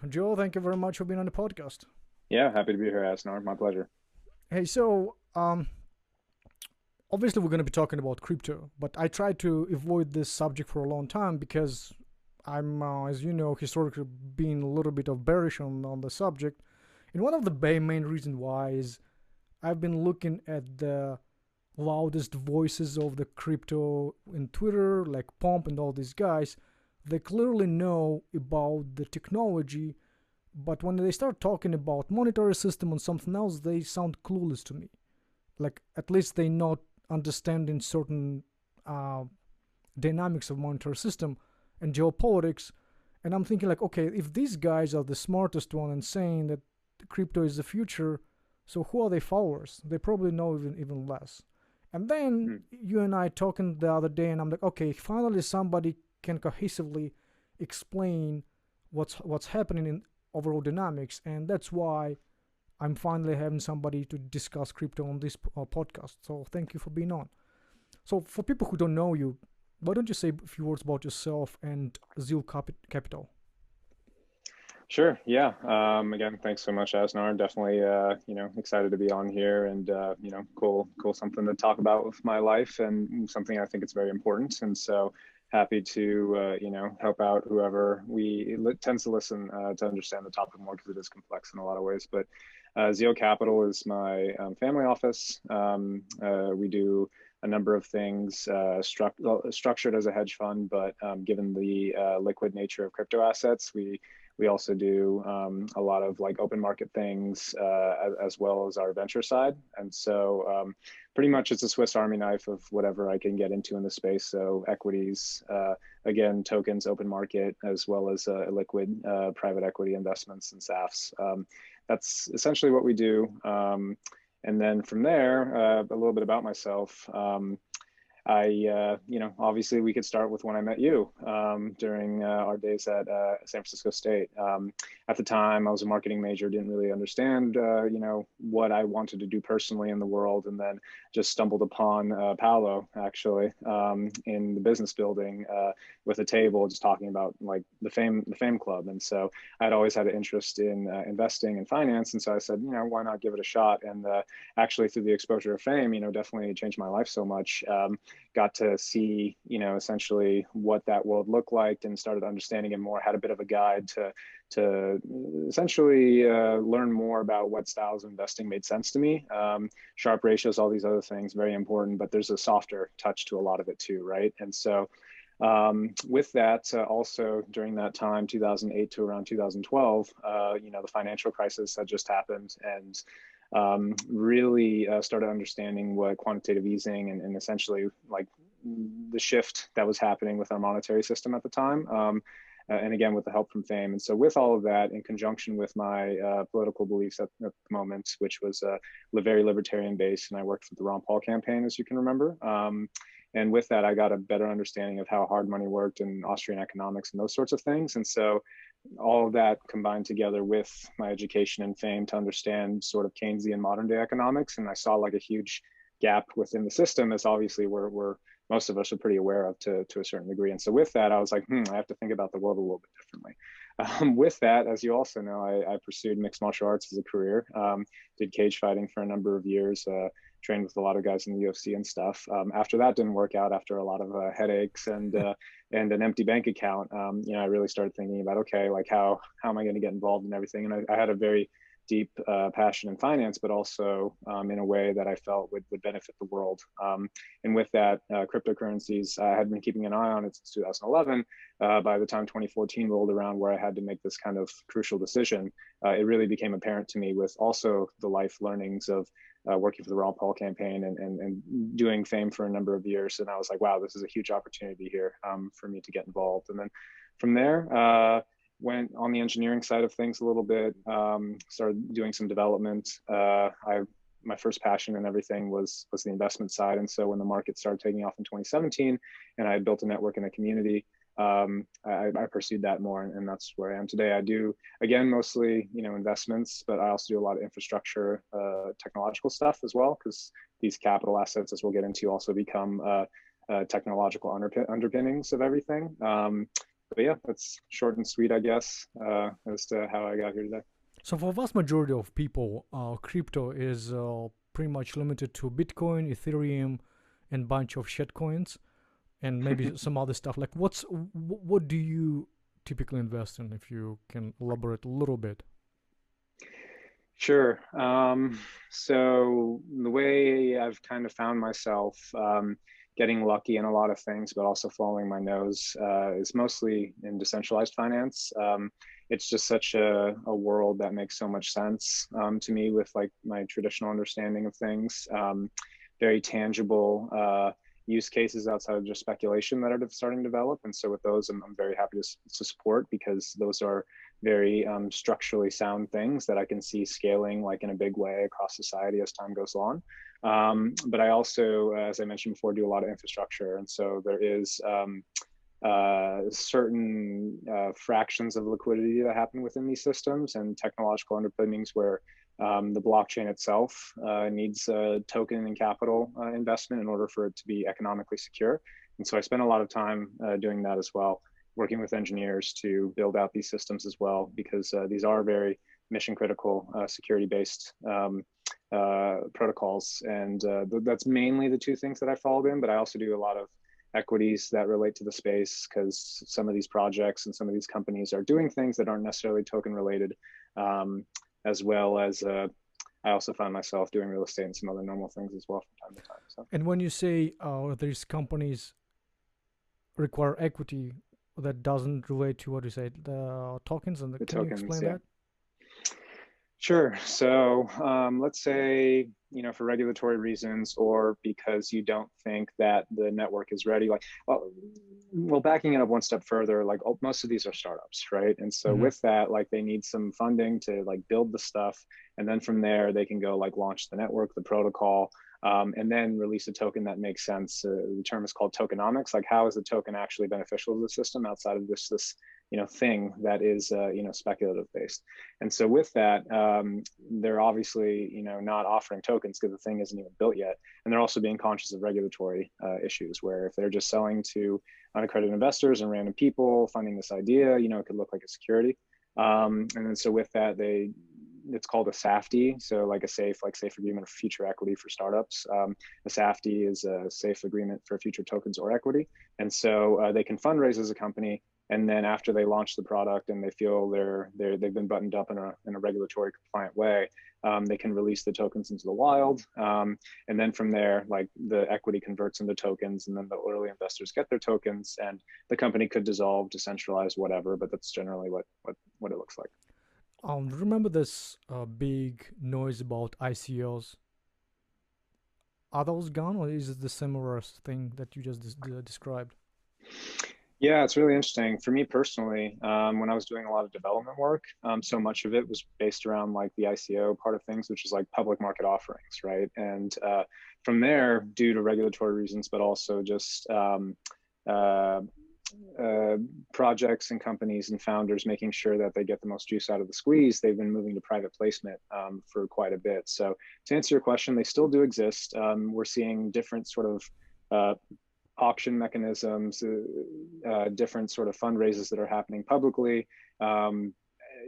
Joe, thank you very much for being on the podcast. Yeah, happy to be here, Asnar. My pleasure. Hey, obviously we're going to be talking about crypto, but I tried to avoid this subject for a long time because I'm, as you know, historically being a little bit of bearish on the subject. And one of the main reasons why is I've been looking at the loudest voices of the crypto in Twitter, like Pomp and all these guys. They clearly know about the technology, but when they start talking about monetary system and something else, they sound clueless to me. Like at least they not understanding certain uh, dynamics of monetary system and geopolitics. And I'm thinking like, okay, if these guys are the smartest one and saying that crypto is the future, so who are their followers? They probably know even less. And then Mm. you and I talking the other day, and I'm like, okay, finally somebody can cohesively explain what's happening in overall dynamics, and that's why I'm finally having somebody to discuss crypto on this podcast. So thank you for being on. So for people who don't know you, why don't you say a few words about yourself and Zeal Capital? Sure. Yeah. Again, thanks so much, Asnar. Definitely, excited to be on here and, cool something to talk about with my life and something I think it's very important. And so happy to, help out whoever tends to listen to understand the topic more because it is complex in a lot of ways. But Zeal Capital is my family office. We do a number of things structured as a hedge fund, but given the liquid nature of crypto assets, we also do a lot of like open market things as well as our venture side. And so pretty much it's a Swiss Army knife of whatever I can get into in the space. So equities, again, tokens, open market, as well as liquid private equity investments and SAFs. That's essentially what we do. And then from there, a little bit about myself. Obviously we could start with when I met you during our days at San Francisco State. At the time, I was a marketing major, didn't really understand, what I wanted to do personally in the world, and then just stumbled upon Paolo actually in the business building with a table, just talking about like the Fame Club. And so I'd always had an interest in investing and finance, and so I said, why not give it a shot? And actually, through the exposure of Fame, definitely changed my life so much. Got to see, essentially what that world looked like and started understanding it more, had a bit of a guide to essentially learn more about what styles of investing made sense to me. Sharp ratios, all these other things, very important, but there's a softer touch to a lot of it too, right? And so with that, also during that time, 2008 to around 2012, the financial crisis had just happened, and really started understanding what quantitative easing and essentially like the shift that was happening with our monetary system at the time. And again, with the help from Fame. And so with all of that, in conjunction with my political beliefs at the moment, which was very libertarian based, and I worked for the Ron Paul campaign, as you can remember. And with that, I got a better understanding of how hard money worked and Austrian economics and those sorts of things. And so all of that combined together with my education and Fame to understand sort of Keynesian modern day economics. And I saw like a huge gap within the system, as obviously we're most of us are pretty aware of to a certain degree. And so with that, I was like, I have to think about the world a little bit differently. With that, as you also know, I pursued mixed martial arts as a career, did cage fighting for a number of years, trained with a lot of guys in the UFC and stuff. After that didn't work out, after a lot of headaches and an empty bank account, I really started thinking about, okay, like how am I going to get involved in everything? And I had a very deep passion in finance, but also in a way that I felt would benefit the world. And with that, cryptocurrencies, I had been keeping an eye on it since 2011. By the time 2014 rolled around, where I had to make this kind of crucial decision, it really became apparent to me with also the life learnings of working for the Ron Paul campaign and doing Fame for a number of years. And I was like, wow, this is a huge opportunity here for me to get involved. And then from there, went on the engineering side of things a little bit, started doing some development. My first passion and everything was the investment side. And so when the market started taking off in 2017 and I had built a network in a community, I pursued that more, and that's where I am today. I do, again, mostly, investments, but I also do a lot of infrastructure, technological stuff as well, because these capital assets, as we'll get into, also become technological underpinnings of everything. yeah, that's short and sweet, I guess, as to how I got here today. So for vast majority of people, crypto is pretty much limited to Bitcoin, Ethereum, and bunch of shitcoins, and maybe some other stuff. Like, what do you typically invest in? If you can elaborate a little bit. Sure. So the way I've kind of found myself getting lucky in a lot of things, but also following my nose is mostly in decentralized finance. It's just such a world that makes so much sense to me with like my traditional understanding of things. Very tangible use cases outside of just speculation that are starting to develop. And so with those, I'm very happy to support, because those are very structurally sound things that I can see scaling like in a big way across society as time goes on. But I also, as I mentioned before, do a lot of infrastructure. And so there is certain fractions of liquidity that happen within these systems and technological underpinnings where the blockchain itself needs token and capital investment in order for it to be economically secure. And so I spend a lot of time doing that as well, working with engineers to build out these systems as well, because these are very mission critical security based protocols. And that's mainly the two things that I followed in, but I also do a lot of equities that relate to the space, because some of these projects and some of these companies are doing things that aren't necessarily token related, as well as I also find myself doing real estate and some other normal things as well from time to time. So. And when you say these companies require equity, that doesn't relate to what you said, the tokens, and The can you tokens, explain yeah. that? Sure. So let's say, for regulatory reasons, or because you don't think that the network is ready, like, well, backing it up one step further, like most of these are startups, right? And so with that, like they need some funding to like build the stuff. And then from there, they can go like launch the network, the protocol, and then release a token that makes sense. The term is called tokenomics. Like, how is the token actually beneficial to the system outside of this thing that is speculative based? And so with that, they're obviously not offering tokens because the thing isn't even built yet, and they're also being conscious of regulatory issues, where if they're just selling to unaccredited investors and random people funding this idea, it could look like a security. And then so with that, it's called a SAFT, so like a safe agreement for future equity for startups. A SAFT is a safe agreement for future tokens or equity, and so they can fundraise as a company. And then after they launch the product and they feel they've been buttoned up in a regulatory compliant way, they can release the tokens into the wild. And then from there, like the equity converts into tokens, and then the early investors get their tokens, and the company could dissolve, decentralize, whatever. But that's generally what it looks like. Remember this big noise about ICOs? Are those gone, or is it the similar thing that you just described? Yeah, it's really interesting. For me personally, when I was doing a lot of development work, so much of it was based around like the ICO part of things, which is like public market offerings, right? And from there, due to regulatory reasons, but also just projects and companies and founders making sure that they get the most juice out of the squeeze, they've been moving to private placement for quite a bit. So to answer your question, they still do exist. We're seeing different sort of auction mechanisms, different sort of fundraisers that are happening publicly.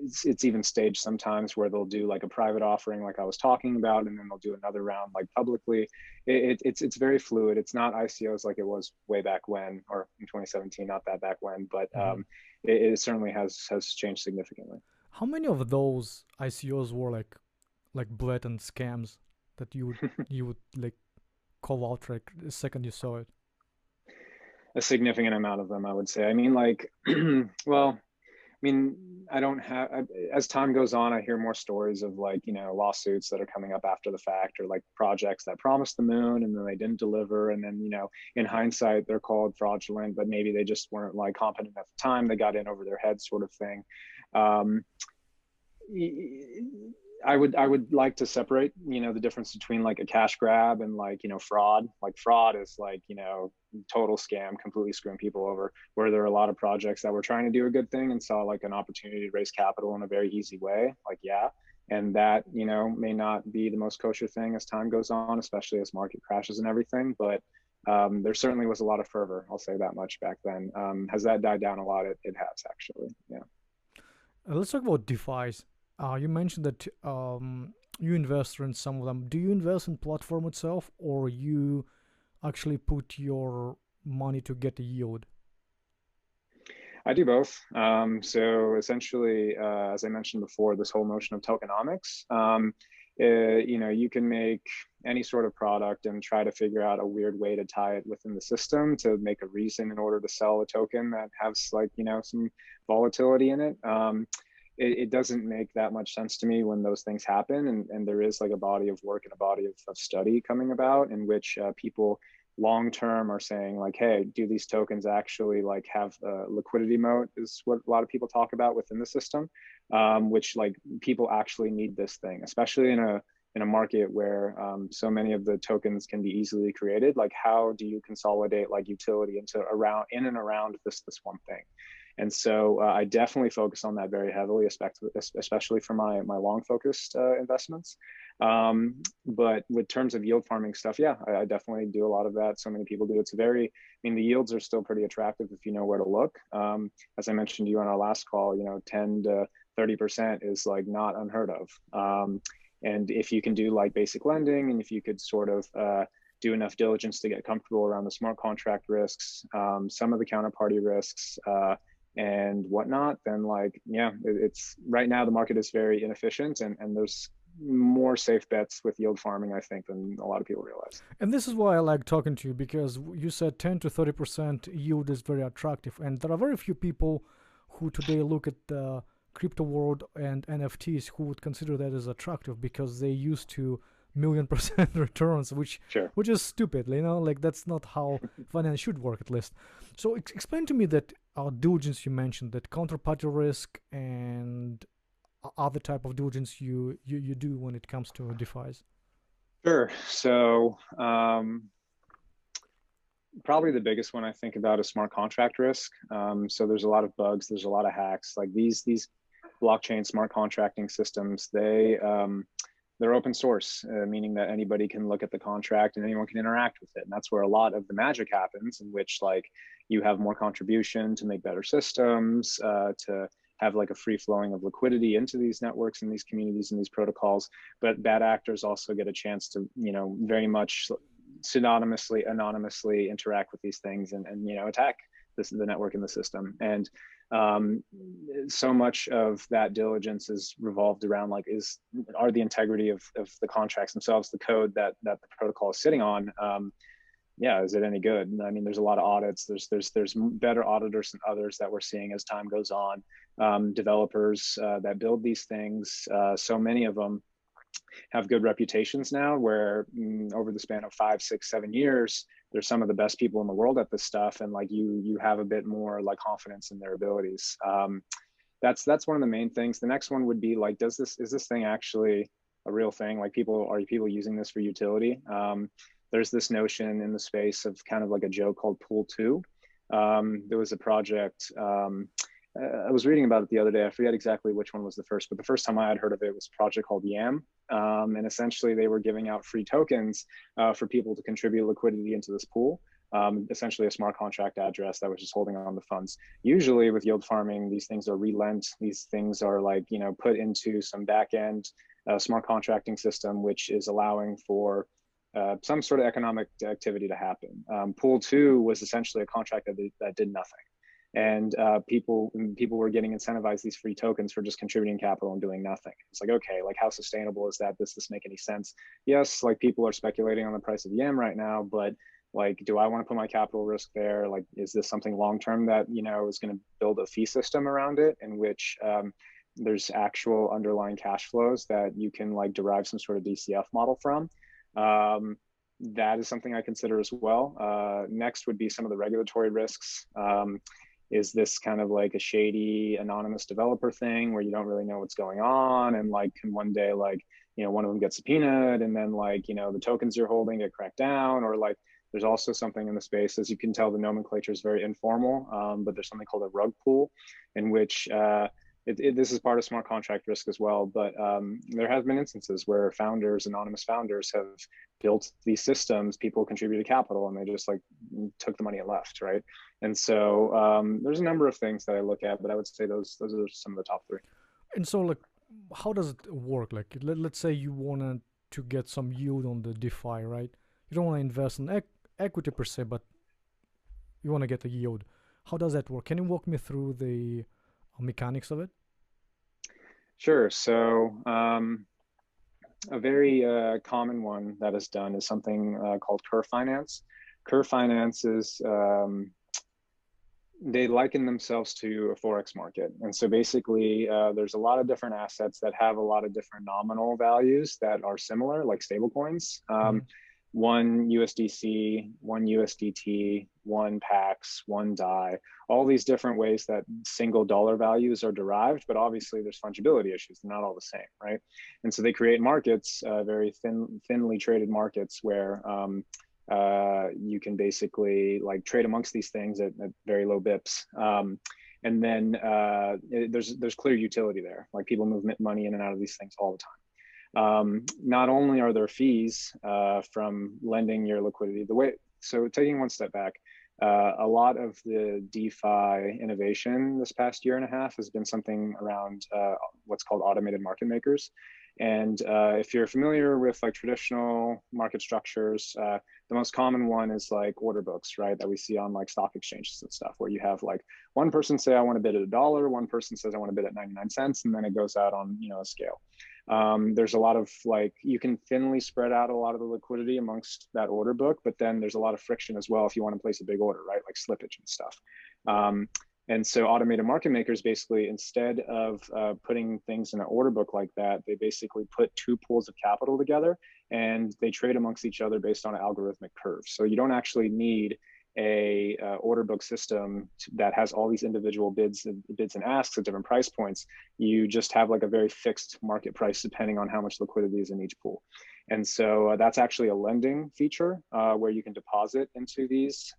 It's even staged sometimes where they'll do like a private offering like I was talking about, and then they'll do another round like publicly. It's very fluid. It's not ICOs like it was way back when, or in 2017, not that back when, but it certainly has changed significantly. How many of those ICOs were like blatant scams that you would like call out like the second you saw it? A significant amount of them, I would say. I mean, like, well, I mean, as time goes on, I hear more stories of like, lawsuits that are coming up after the fact, or like projects that promised the moon and then they didn't deliver. And then, in hindsight, they're called fraudulent, but maybe they just weren't like competent at the time. They got in over their head, sort of thing. I would like to separate, the difference between like a cash grab and like, fraud. Like fraud is like, total scam, completely screwing people over, where there are a lot of projects that were trying to do a good thing and saw like an opportunity to raise capital in a very easy way. Like, yeah. And that, may not be the most kosher thing as time goes on, especially as market crashes and everything. But There certainly was a lot of fervor, I'll say that much back then. Has that died down a lot? It has, actually. Yeah. Let's talk about DeFi's. You mentioned that you invest in some of them. Do you invest in platform itself, or you actually put your money to get a yield? I do both. So essentially, as I mentioned before, this whole notion of tokenomics, you can make any sort of product and try to figure out a weird way to tie it within the system to make a reason in order to sell a token that has like, some volatility in it. It doesn't make that much sense to me when those things happen. And there is like a body of work and a body of study coming about in which people long term are saying like, hey, do these tokens actually like have a liquidity moat, is what a lot of people talk about within the system, which like people actually need this thing, especially in a market where so many of the tokens can be easily created. Like, how do you consolidate like utility in and around this one thing? And so I definitely focus on that very heavily, especially for my long focused investments. But with terms of yield farming stuff, yeah, I definitely do a lot of that. So many people do. I mean, the yields are still pretty attractive if you know where to look. As I mentioned to you on our last call, 10 to 30% is like not unheard of. And if you can do like basic lending, and if you could sort of do enough diligence to get comfortable around the smart contract risks, some of the counterparty risks, and whatnot, then like, yeah, it's right now the market is very inefficient, and there's more safe bets with yield farming, I think, than a lot of people realize. And this is why I like talking to you, because you said 10 to 30% yield is very attractive. And there are very few people who today look at the crypto world and NFTs who would consider that as attractive, because they used to million% returns, which Sure. which is stupid, like that's not how finance should work, at least. So explain to me that diligence you mentioned, that counterparty risk and other type of diligence you do when it comes to DeFi's. Sure. So probably the biggest one I think about is smart contract risk. So there's a lot of bugs, there's a lot of hacks. Like these blockchain smart contracting systems, they're open source, meaning that anybody can look at the contract and anyone can interact with it. And that's where a lot of the magic happens, in which like you have more contribution to make better systems, to have like a free flowing of liquidity into these networks and these communities and these protocols. But bad actors also get a chance to, very much anonymously interact with these things and attack the network and the system. And so much of that diligence is revolved around like, are the integrity of the contracts themselves, the code that the protocol is sitting on, yeah, is it any good? I mean, there's a lot of audits. There's better auditors than others that we're seeing as time goes on. Developers that build these things, so many of them have good reputations now, where over the span of 5, 6, 7 years, they're some of the best people in the world at this stuff, and like you have a bit more like confidence in their abilities. That's one of the main things. The next one would be like, is this thing actually a real thing? Like, are people using this for utility? There's this notion in the space of kind of like a joke called Pool 2. There was a project, I was reading about it the other day. I forget exactly which one was the first, but the first time I had heard of it was a project called Yam. And essentially they were giving out free tokens for people to contribute liquidity into this pool. Essentially a smart contract address that was just holding on the funds. Usually with yield farming, these things are relent. These things are like, put into some back end smart contracting system, which is allowing for some sort of economic activity to happen. Pool 2 was essentially a contract that did nothing. And people were getting incentivized these free tokens for just contributing capital and doing nothing. It's like, okay, like how sustainable is that? Does this make any sense? Yes, like people are speculating on the price of Yam right now, but like, do I want to put my capital risk there? Like, is this something long-term that, is going to build a fee system around it, in which there's actual underlying cash flows that you can like derive some sort of DCF model from? That is something I consider as well. Next would be some of the regulatory risks. Is this kind of like a shady anonymous developer thing where you don't really know what's going on, and like can one day like one of them get subpoenaed, and then like the tokens you're holding get cracked down? Or like there's also something in the space, as you can tell, the nomenclature is very informal, but there's something called a rug pool, in which this is part of smart contract risk as well. But there have been instances where founders, anonymous founders, have built these systems. People contributed capital, and they just like took the money and left, right? And so there's a number of things that I look at, but I would say those are some of the top three. And so, like, how does it work? Like, let's say you wanted to get some yield on the DeFi, right? You don't want to invest in equity per se, but you want to get a yield. How does that work? Can you walk me through the mechanics of it? Sure. So a very common one that is done is something called curve finance. Curve finance is they liken themselves to a forex market, and so basically there's a lot of different assets that have a lot of different nominal values that are similar, like stable coins. One USDC, one USDT, one PAX, one DAI, all these different ways that single dollar values are derived, but obviously there's fungibility issues. They're not all the same, right? And so they create markets, very thinly traded markets where you can basically like trade amongst these things at very low bips. And then there's clear utility there. Like people move money in and out of these things all the time. Not only are there fees from lending your liquidity, so taking one step back, a lot of the DeFi innovation this past year and a half has been something around what's called automated market makers. And if you're familiar with like traditional market structures, the most common one is like order books, right? That we see on like stock exchanges and stuff, where you have like one person say, I want to bid at $1, one person says, I want to bid at 99 cents, and then it goes out on, a scale. There's a lot of like, you can thinly spread out a lot of the liquidity amongst that order book, but then there's a lot of friction as well if you want to place a big order, right? Like slippage and stuff. And so automated market makers basically, instead of putting things in an order book like that, they basically put two pools of capital together and they trade amongst each other based on an algorithmic curve. So you don't actually need a order book system that has all these individual bids and asks at different price points. You just have like a very fixed market price depending on how much liquidity is in each pool. And so that's actually a lending feature where you can deposit into these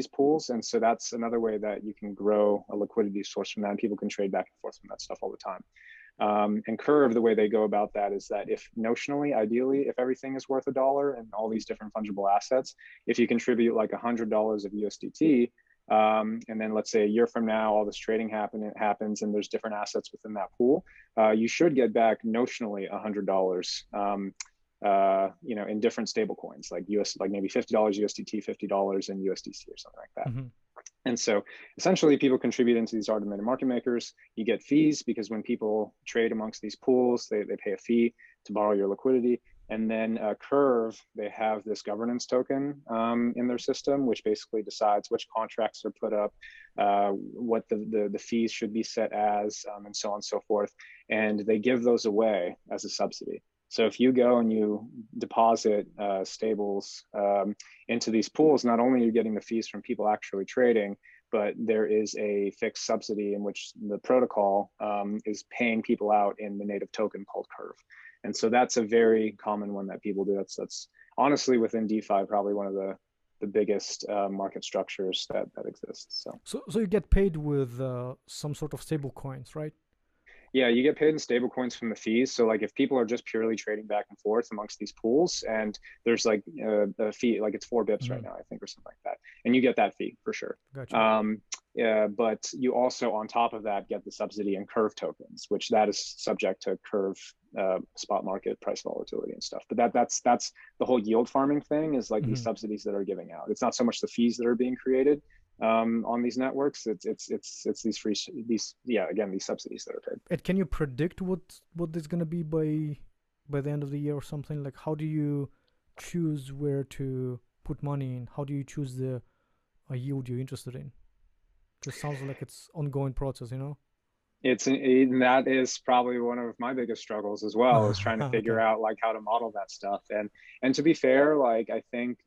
pools. And so that's another way that you can grow a liquidity source from that, and people can trade back and forth from that stuff all the time. And Curve, the way they go about that is that if notionally, ideally, if everything is worth $1 and all these different fungible assets, if you contribute like $100 of USDT, and then let's say a year from now, all this trading happens and there's different assets within that pool, you should get back notionally $100, in different stable coins, like maybe $50 USDT, $50 in USDC or something like that. Mm-hmm. And so essentially people contribute into these automated market makers. You get fees because when people trade amongst these pools, they pay a fee to borrow your liquidity. And then Curve, they have this governance token in their system, which basically decides which contracts are put up, what the fees should be set as, and so on and so forth. And they give those away as a subsidy. So if you go and you deposit stables into these pools, not only are you getting the fees from people actually trading, but there is a fixed subsidy in which the protocol is paying people out in the native token called Curve. And so that's a very common one that people do. That's honestly within DeFi probably one of the biggest market structures that exists. So you get paid with some sort of stable coins, right? Yeah, you get paid in stable coins from the fees. So like if people are just purely trading back and forth amongst these pools, and there's like a fee, like it's 4 bips right now, I think, or something like that. And you get that fee for sure. Gotcha. Yeah, but you also on top of that get the subsidy in Curve tokens, which that is subject to Curve spot market price volatility and stuff. But that's the whole yield farming thing is like these subsidies that are giving out. It's not so much the fees that are being created on these networks. It's these subsidies that are paid. And can you predict what is going to be by the end of the year or something? Like, how do you choose where to put money in? How do you choose the yield you're interested in? Just sounds like it's ongoing process, That is probably one of my biggest struggles as well, is trying to figure out like how to model that stuff. And to be fair, like I think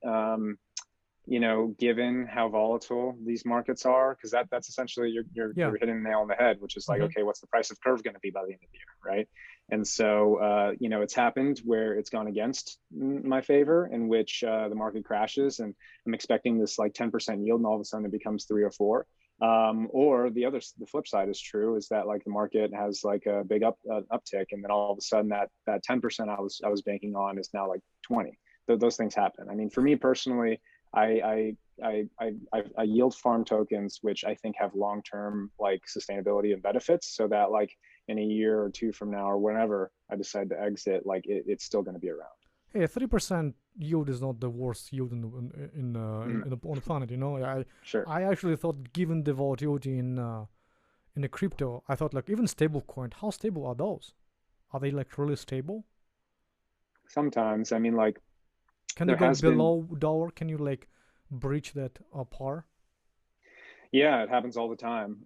given how volatile these markets are, because that's essentially you're hitting the nail on the head, which is like, okay, what's the price of Curve going to be by the end of the year, right? And so it's happened where it's gone against my favor, in which the market crashes, and I'm expecting this like 10% yield, and all of a sudden it becomes 3 or 4. Or the flip side is true, is that like the market has like a big uptick, and then all of a sudden that 10% I was banking on is now like 20. Those things happen. I mean, for me personally, I yield farm tokens, which I think have long-term like sustainability and benefits, so that like in a year or two from now or whenever I decide to exit, like it's still going to be around. Hey, 3% yield is not the worst yield on the planet. You know, Sure. I actually thought, given the volatility in the crypto, I thought like even stablecoin, how stable are those? Are they like really stable? Sometimes, I mean, like Can they there go has been. below dollar? Can you like breach that par? Yeah, it happens all the time.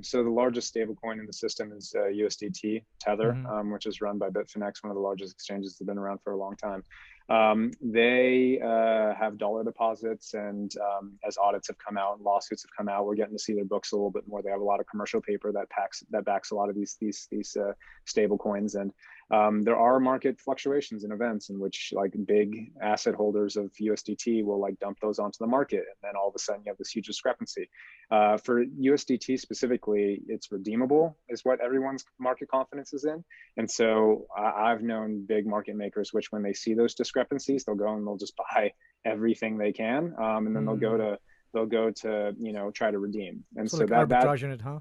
So the largest stablecoin in the system is USDT Tether, Mm-hmm. which is run by Bitfinex, one of the largest exchanges that have been around for a long time. They have dollar deposits, and as audits have come out and lawsuits have come out, we're getting to see their books a little bit more. They have a lot of commercial paper that backs a lot of these stable coins, and there are market fluctuations and events in which like big asset holders of USDT will like dump those onto the market, and then all of a sudden you have this huge discrepancy. For USDT specifically, it's redeemable, is what everyone's market confidence is in. And so I've known big market makers, which when they see those discrepancies, they'll go and they'll just buy everything they can, and then they'll go to try to redeem. And So so like arbitrage in it, huh?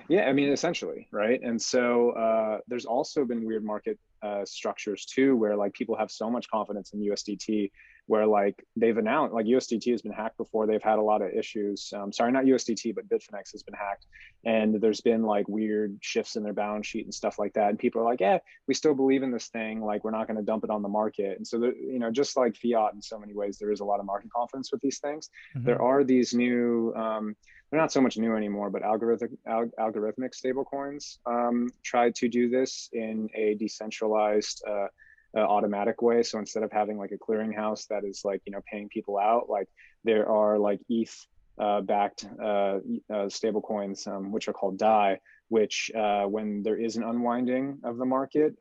yeah, I mean, essentially, right? And so there's also been weird market structures too, where like people have so much confidence in USDT, where like they've announced, like USDT has been hacked before. They've had a lot of issues. Sorry, not USDT, but Bitfinex has been hacked, and there's been like weird shifts in their balance sheet and stuff like that. And people are like, yeah, we still believe in this thing. Like we're not going to dump it on the market. And so just like fiat in so many ways, there is a lot of market confidence with these things. Mm-hmm. There are these new they're not so much new anymore, but algorithmic stablecoins tried to do this in a decentralized, automatic way. So instead of having like a clearinghouse that is like paying people out, like there are like ETH backed stable coins, which are called DAI, which when there is an unwinding of the market,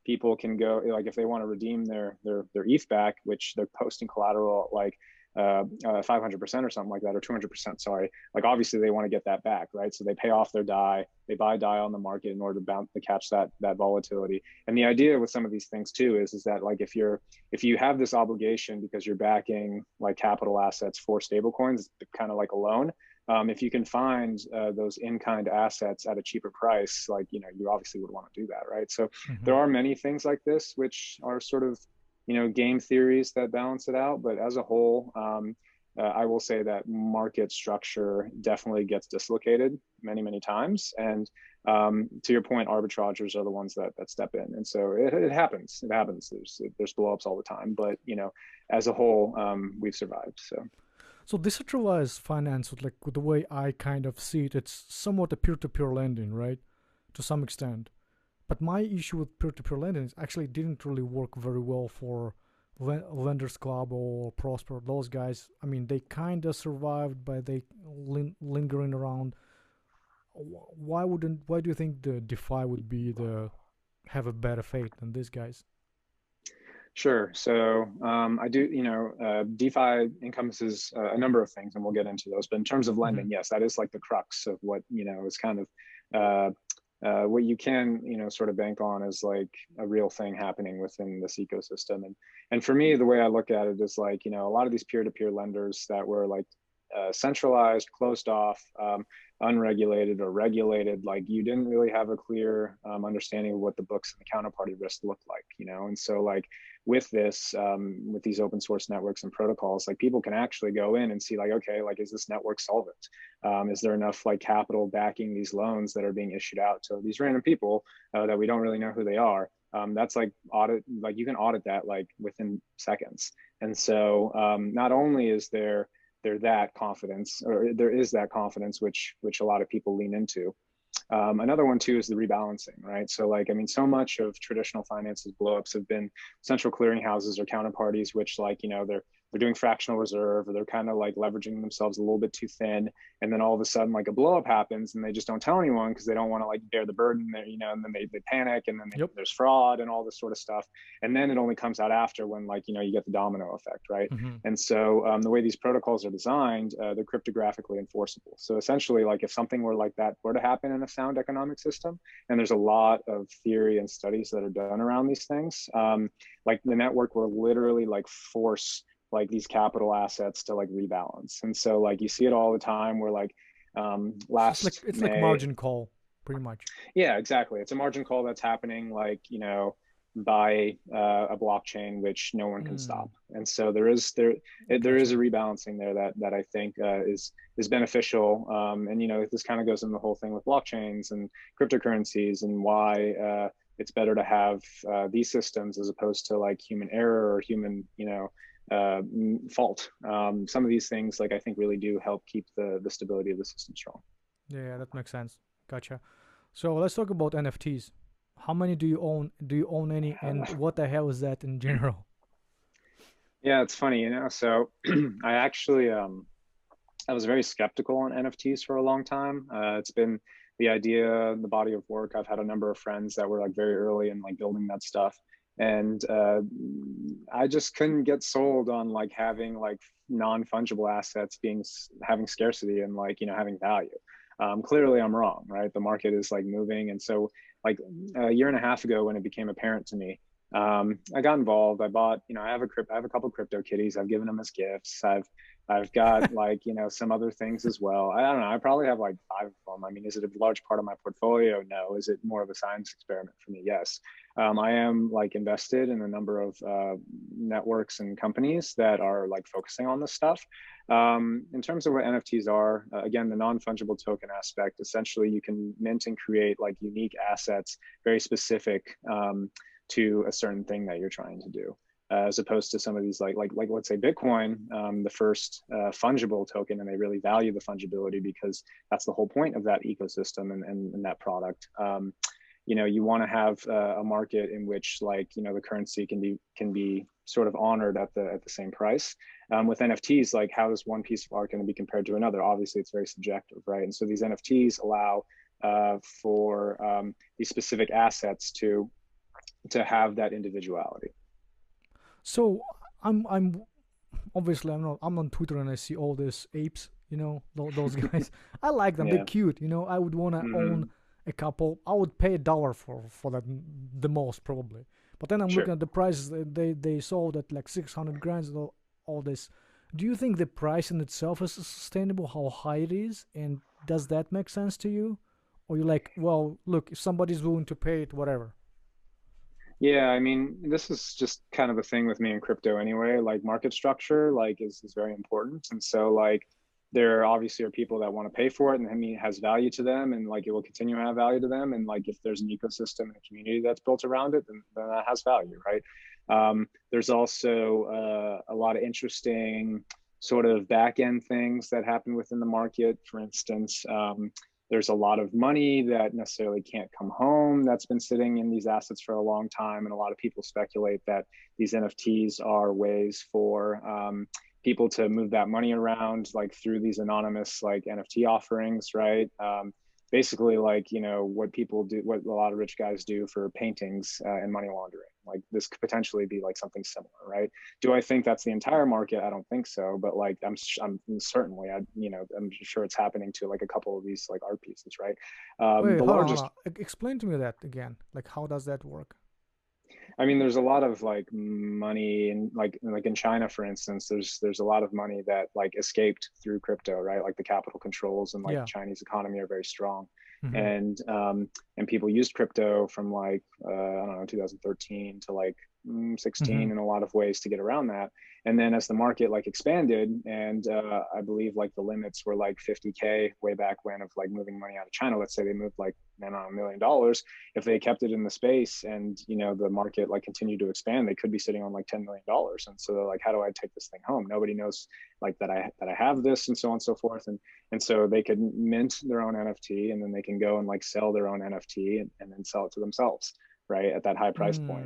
people can go, like if they want to redeem their ETH back, which they're posting collateral like 500% or something like that, or 200%, sorry, like obviously they want to get that back, right? So they pay off their DAI, they buy DAI on the market in order to catch that volatility. And the idea with some of these things too is that like if you have this obligation because you're backing like capital assets for stablecoins, kind of like a loan, if you can find those in-kind assets at a cheaper price, like you obviously would want to do that, right? So Mm-hmm. there are many things like this which are sort of game theories that balance it out. But as a whole, I will say that market structure definitely gets dislocated many, many times. And to your point, arbitragers are the ones that step in. And so it happens. It happens. There's blowups all the time. But, as a whole, we've survived. So decentralized finance, like with the way I kind of see it, it's somewhat a peer-to-peer lending, right? To some extent. But my issue with peer-to-peer lending is actually didn't really work very well for Lenders Club or Prosper. Those guys, I mean, they kind of survived by they lingering around. Why do you think the DeFi would have a better fate than these guys? Sure. So I do, DeFi encompasses a number of things, and we'll get into those. But in terms of Mm-hmm. lending, yes, that is like the crux of what, is kind of what you can, sort of bank on as like a real thing happening within this ecosystem. And for me, the way I look at it is like, a lot of these peer-to-peer lenders that were like centralized, closed off, unregulated or regulated, like you didn't really have a clear understanding of what the books and the counterparty risk looked like, and so like with this, with these open source networks and protocols, like people can actually go in and see like, okay, like is this network solvent? Is there enough like capital backing these loans that are being issued out to these random people that we don't really know who they are? That's like like you can audit that like within seconds. And so not only is there that confidence, or there is that confidence, which a lot of people lean into. Another one too is the rebalancing, right? So like, I mean, so much of traditional finance's blowups have been central clearinghouses or counterparties, which like, they're doing fractional reserve, or they're kind of like leveraging themselves a little bit too thin. And then all of a sudden, like a blow up happens and they just don't tell anyone because they don't want to like bear the burden there, you know, and then they panic, and then Yep. there's fraud and all this sort of stuff. And then it only comes out after, when like, you know, you get the domino effect, right? Mm-hmm. And so the way these protocols are designed, they're cryptographically enforceable. So essentially, like if something were like that were to happen in a sound economic system, and there's a lot of theory and studies that are done around these things, like the network will literally like force like these capital assets to like rebalance. And so like you see it all the time where like last It's like May, margin call, pretty much. yeah, exactly. It's a margin call that's happening like, you know, by a blockchain which no one can stop. And so there is a rebalancing there that I think is beneficial. And you know, this kind of goes in the whole thing with blockchains and cryptocurrencies, and why it's better to have these systems as opposed to like human error or human, you know, fault. Some of these things, like I think, really do help keep the stability of the system strong. Yeah, that makes sense. Gotcha. So let's talk about NFTs. How many do you own? Do you own any? And what the hell is that in general? Yeah, it's funny, you know. So I actually I was very skeptical on NFTs for a long time. It's been the idea, the body of work. I've had a number of friends that were like very early in like building that stuff, and I just couldn't get sold on like having like non-fungible assets having scarcity and like, you know, having value. Clearly I'm wrong, right? The market is like moving. And so like a year and a half ago, when it became apparent to me, I got involved. I bought, you know, I have a couple crypto kitties. I've given them as gifts. I've got like, you know, some other things as well. I don't know. I probably have like 5 of them. I mean, is it a large part of my portfolio? No. Is it more of a science experiment for me? Yes. I am like invested in a number of networks and companies that are like focusing on this stuff. In terms of what NFTs are, again, the non-fungible token aspect, essentially you can mint and create like unique assets, very specific to a certain thing that you're trying to do. As opposed to some of these like let's say Bitcoin, the first fungible token, and they really value the fungibility because that's the whole point of that ecosystem and that product. You know, you want to have a market in which like, you know, the currency can be sort of honored at the same price. With NFTs, like how is one piece of art going to be compared to another? Obviously, it's very subjective, right? And so these NFTs allow for these specific assets to have that individuality. So I'm obviously I'm on Twitter and I see all these apes, you know, those guys. I like them. Yeah. They're cute, you know. I would want to own a couple. I would pay $1 for that, the most probably. But then I'm looking at the prices. They sold at like 600 grand and all this. Do you think the price in itself is sustainable? How high it is, and does that make sense to you? Or you're like, well, look, if somebody's willing to pay it, whatever. Yeah, I mean, this is just kind of a thing with me in crypto anyway. Like market structure, like is very important. And so like there obviously are people that want to pay for it, and I mean it has value to them, and like it will continue to have value to them. And like if there's an ecosystem and a community that's built around it, then that has value, right? There's also a lot of interesting sort of back end things that happen within the market. For instance, there's a lot of money that necessarily can't come home that's been sitting in these assets for a long time. And a lot of people speculate that these NFTs are ways for people to move that money around, like through these anonymous like NFT offerings, right? Basically, like, you know, what people do, what a lot of rich guys do for paintings and money laundering. Like this could potentially be like something similar, right? Do I think that's the entire market? I don't think so, but like I'm certainly, I'm sure it's happening to like a couple of these like art pieces, right? Wait, The hold on, largest, hold on. Explain to me that again. Like, how does that work? I mean, there's a lot of like money in like in China, for instance, there's a lot of money that like escaped through crypto, right? Like the capital controls and like Yeah. the Chinese economy are very strong. Mm-hmm. And people used crypto from like I don't know, 2013 to like 16 in a lot of ways to get around that. And then as the market like expanded, and I believe like the limits were like 50K way back when of like moving money out of China. Let's say they moved like, I don't know, $1 million. If they kept it in the space and, you know, the market like continued to expand, they could be sitting on like $10 million. And so they're like, how do I take this thing home? Nobody knows like that I have this, and so on and so forth. And so they could mint their own NFT, and then they can go and like sell their own NFT and then sell it to themselves, right, at that high price point.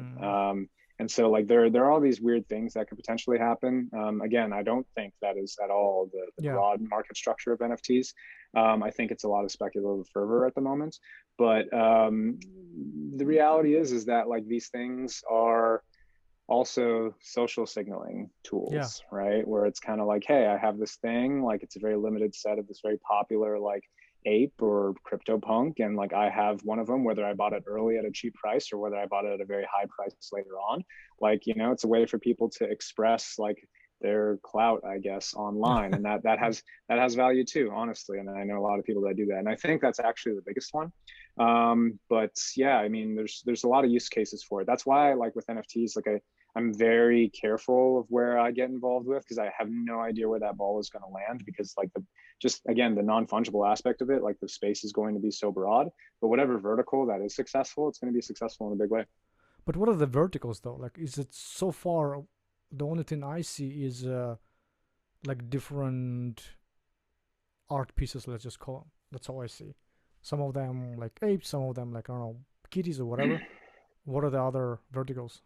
And so like there are all these weird things that could potentially happen. Again, I don't think that is at all the Yeah. broad market structure of NFTs. I think it's a lot of speculative fervor at the moment. But the reality is that like these things are also social signaling Yeah. tools, right? Where it's kind of like, hey, I have this thing, like it's a very limited set of this very popular like ape or crypto punk, and like I have one of them, whether I bought it early at a cheap price or whether I bought it at a very high price later on. Like, you know, it's a way for people to express like their clout, I guess, online, and that has value too, honestly. And I know a lot of people that do that, and I think that's actually the biggest one. But yeah, I mean, there's a lot of use cases for it. That's why, like with NFTs, like I'm very careful of where I get involved with, because I have no idea where that ball is going to land, because like just again, the non-fungible aspect of it, like the space is going to be so broad, but whatever vertical that is successful, it's going to be successful in a big way. But what are the verticals though? Like, is it so far? The only thing I see is like different art pieces. Let's just call them. That's how I see. Some of them like apes, some of them like I don't know kitties or whatever. What are the other verticals?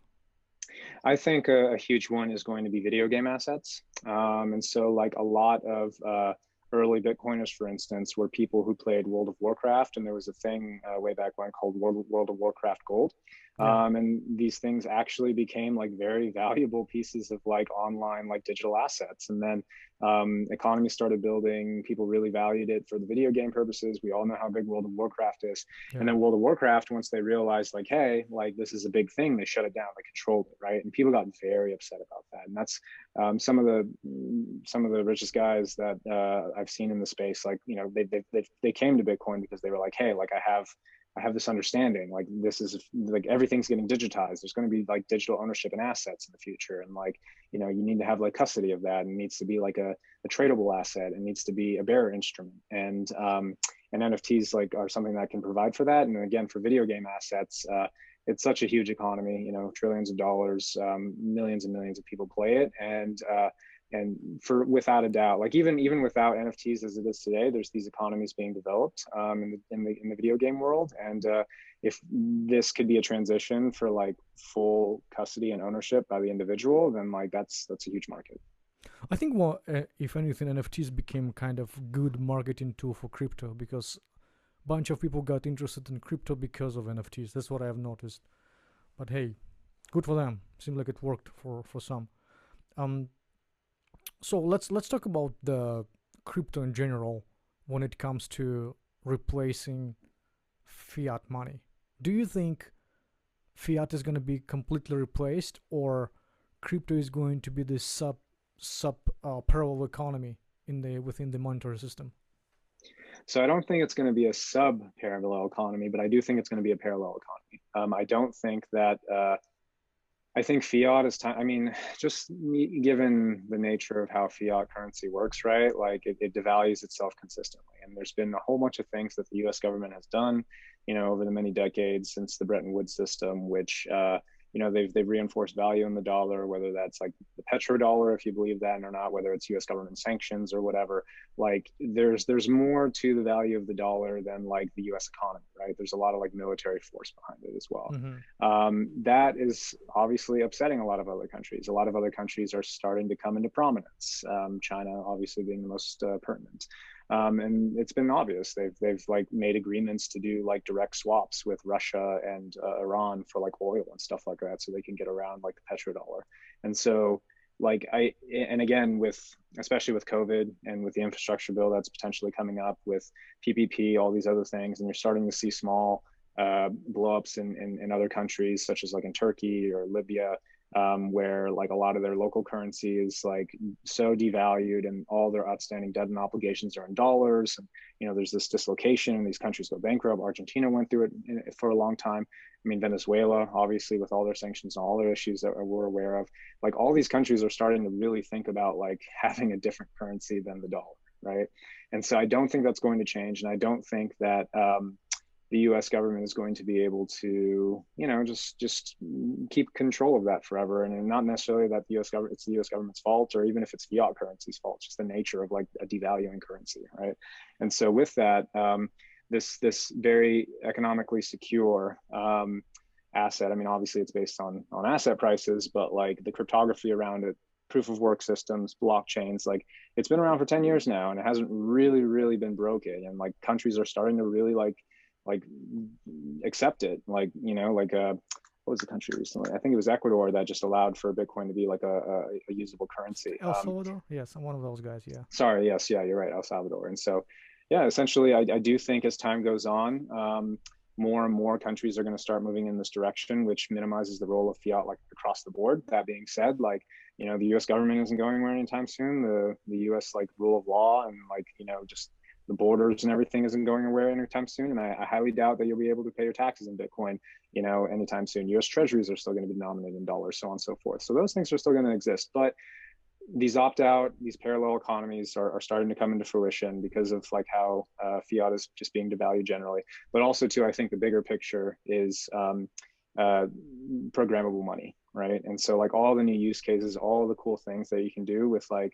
I think a huge one is going to be video game assets. And so like a lot of early Bitcoiners, for instance, were people who played World of Warcraft, and there was a thing way back when called World of Warcraft Gold. Yeah. And these things actually became like very valuable pieces of like online like digital assets. And then economies started building. People really valued it for the video game purposes. We all know how big World of Warcraft is. And Yeah. then World of Warcraft, once they realized like, hey, like this is a big thing, they shut it down, they controlled it, right? And people got very upset about that. And that's some of the richest guys that I've seen in the space. Like, you know, they came to Bitcoin because they were like, hey, like I have this understanding, like this is like everything's getting digitized. There's going to be like digital ownership and assets in the future. And like, you know, you need to have like custody of that, and it needs to be like a tradable asset. It needs to be a bearer instrument. And NFTs like are something that can provide for that. And again, for video game assets, it's such a huge economy, you know, trillions of dollars, millions and millions of people play it. And for without a doubt, like even without NFTs as it is today, there's these economies being developed in the video game world. And if this could be a transition for like full custody and ownership by the individual, then like that's a huge market. I think what if anything, NFTs became kind of good marketing tool for crypto because bunch of people got interested in crypto because of NFTs. That's what I have noticed. But hey, good for them. Seems like it worked for some. Um, so let's talk about the crypto in general when it comes to replacing fiat money. Do you think fiat is going to be completely replaced, or crypto is going to be the sub parallel economy in the within the monetary system? So I don't think it's going to be a sub parallel economy, but I do think it's going to be a parallel economy. I don't think that. I think fiat is time. I mean, just given the nature of how fiat currency works, right? Like it devalues itself consistently. And there's been a whole bunch of things that the US government has done, you know, over the many decades since the Bretton Woods system, which, you know, they've reinforced value in the dollar, whether that's like the petrodollar, if you believe that or not, whether it's US government sanctions or whatever. Like there's more to the value of the dollar than like the US economy, right? There's a lot of like military force behind it as well. Mm-hmm. That is obviously upsetting a lot of other countries. A lot of other countries are starting to come into prominence. China, obviously, being the most pertinent. And it's been obvious they've like made agreements to do like direct swaps with Russia and Iran for like oil and stuff like that, so they can get around like the petrodollar. And so like and again, with especially with COVID and with the infrastructure bill that's potentially coming up with PPP, all these other things, and you're starting to see small blowups in other countries, such as like in Turkey or Libya, where like a lot of their local currency is like so devalued, and all their outstanding debt and obligations are in dollars. And you know, there's this dislocation, and these countries go bankrupt. Argentina went through it for a long time. I mean, Venezuela, obviously, with all their sanctions and all their issues that we're aware of, like all these countries are starting to really think about like having a different currency than the dollar, right? And so I don't think that's going to change, and I don't think that the U.S. government is going to be able to, you know, just keep control of that forever. And not necessarily that the U.S. government, it's the U.S. government's fault, or even if it's fiat currency's fault, just the nature of like a devaluing currency, right? And so with that, this very economically secure asset. I mean, obviously it's based on asset prices, but like the cryptography around it, proof of work systems, blockchains, like it's been around for 10 years now and it hasn't really been broken. And like countries are starting to really like accept it. Like, you know, like what was the country recently? I think it was Ecuador that just allowed for Bitcoin to be like a usable currency. El Salvador, yes, I'm one of those guys. Yeah. Sorry, yes, yeah, you're right, El Salvador. And so, yeah, essentially, I do think as time goes on, more and more countries are going to start moving in this direction, which minimizes the role of fiat like across the board. That being said, like, you know, the U.S. government isn't going anywhere anytime soon. The U.S. like rule of law and like, you know, just the borders and everything isn't going anywhere anytime soon. And I highly doubt that you'll be able to pay your taxes in Bitcoin, you know, anytime soon. U.S. treasuries are still going to be denominated in dollars, so on and so forth. So those things are still going to exist. But these opt-out, these parallel economies are starting to come into fruition because of like how fiat is just being devalued generally. But also too, I think the bigger picture is programmable money, right? And so like all the new use cases, all the cool things that you can do with like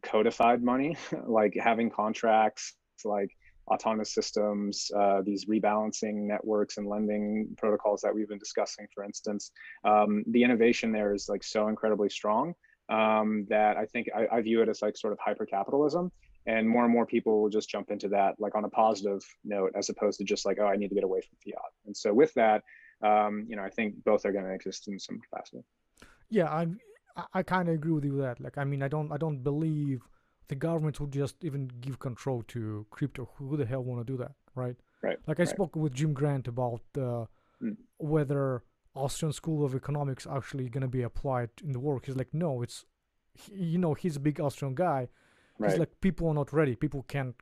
codified money, like having contracts, like autonomous systems, these rebalancing networks and lending protocols that we've been discussing, for instance, the innovation there is like so incredibly strong that I think I view it as like sort of hyper capitalism, and more people will just jump into that like on a positive note as opposed to just like, oh, I need to get away from fiat. And so with that, you know, I think both are going to exist in some capacity. Yeah, I kind of agree with you that. Like, I mean, I don't believe the government would just even give control to crypto. Who the hell want to do that, right? Right. Like I right. spoke with Jim Grant about whether Austrian School of Economics actually gonna be applied in the work. He's like, no, it's, you know, he's a big Austrian guy. He's Right. like, people are not ready. People can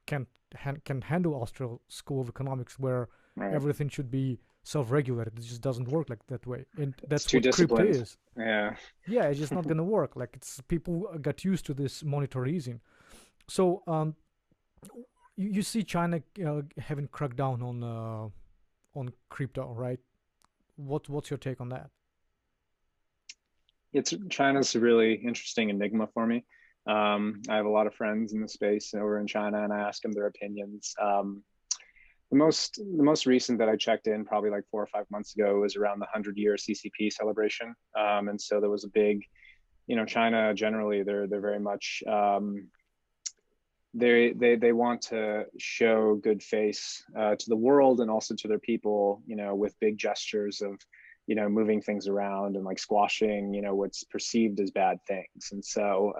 handle Austrian School of Economics where Right. everything should be self-regulated. It just doesn't work like that way, and It's that's too what crypto disciplined. is. Yeah. Yeah, it's just not gonna work. Like, it's, people got used to this monetary easing. So you see China having cracked down on crypto, right? What's your take on that? It's China's a really interesting enigma for me. I have a lot of friends in the space over in China, and I ask them their opinions. The most recent that I checked in, probably like 4 or 5 months ago, was around the 100-year CCP celebration, and so there was a big, you know, China generally they're very much they want to show good face to the world and also to their people, you know, with big gestures of, you know, moving things around and like squashing, you know, what's perceived as bad things. And so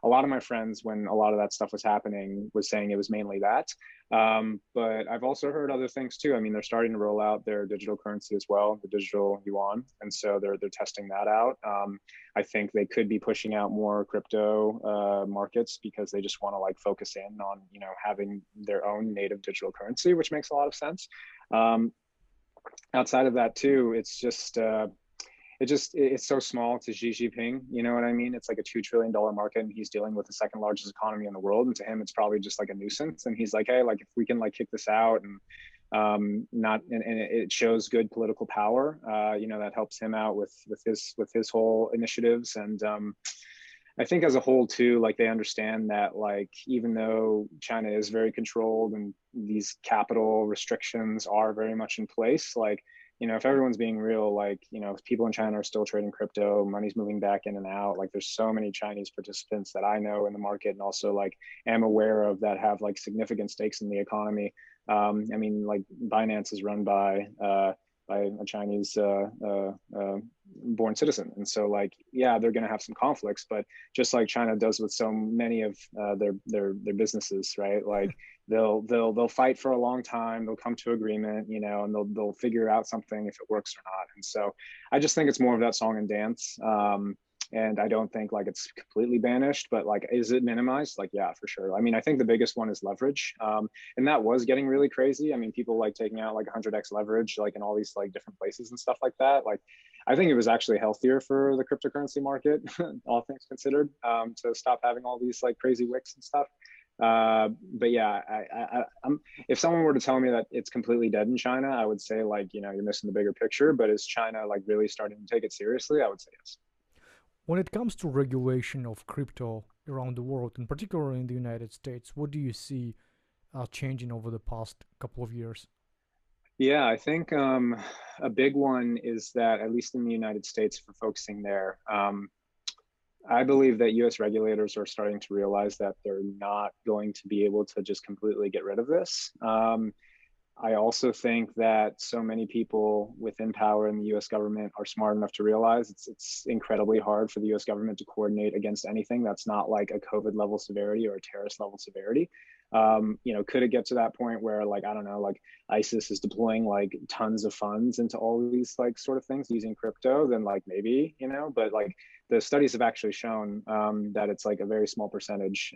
a lot of my friends, when a lot of that stuff was happening, was saying it was mainly that. But I've also heard other things too. I mean, they're starting to roll out their digital currency as well, the digital yuan, and so they're testing that out. I think they could be pushing out more crypto markets because they just want to like focus in on, you know, having their own native digital currency, which makes a lot of sense. Outside of that too, it's just it's so small to Xi Jinping. You know what I mean? It's like a $2 trillion market, and he's dealing with the second largest economy in the world. And to him, it's probably just like a nuisance. And he's like, hey, like if we can like kick this out and not and it shows good political power, you know, that helps him out with his whole initiatives. And I think as a whole too, like they understand that like even though China is very controlled and these capital restrictions are very much in place, like, you know, if everyone's being real, like, you know, if people in China are still trading crypto, money's moving back in and out, like there's so many Chinese participants that I know in the market and also like am aware of that have like significant stakes in the economy. I mean, like Binance is run by a Chinese born citizen. And so like, yeah, they're going to have some conflicts, but just like China does with so many of their businesses, right? Like they'll fight for a long time. They'll come to agreement, you know, and they'll figure out something if it works or not. And so I just think it's more of that song and dance. And I don't think like it's completely banished, but like, is it minimized? Like, yeah, for sure. I mean, I think the biggest one is leverage. And that was getting really crazy. I mean, people like taking out like 100x leverage, like in all these like different places and stuff like that. Like, I think it was actually healthier for the cryptocurrency market, all things considered, to stop having all these like crazy wicks and stuff. But yeah, if someone were to tell me that it's completely dead in China, I would say like, you know, you're missing the bigger picture. But is China like really starting to take it seriously? I would say yes. When it comes to regulation of crypto around the world, and particularly in the United States, what do you see changing over the past couple of years? Yeah, I think a big one is that, at least in the United States, for focusing there, I believe that US regulators are starting to realize that they're not going to be able to just completely get rid of this. I also think that so many people within power in the US government are smart enough to realize it's incredibly hard for the US government to coordinate against anything that's not like a COVID level severity or a terrorist level severity. Could it get to that point where, like, I don't know, like ISIS is deploying like tons of funds into all of these like sort of things using crypto? Then like maybe, but like the studies have actually shown that it's like a very small percentage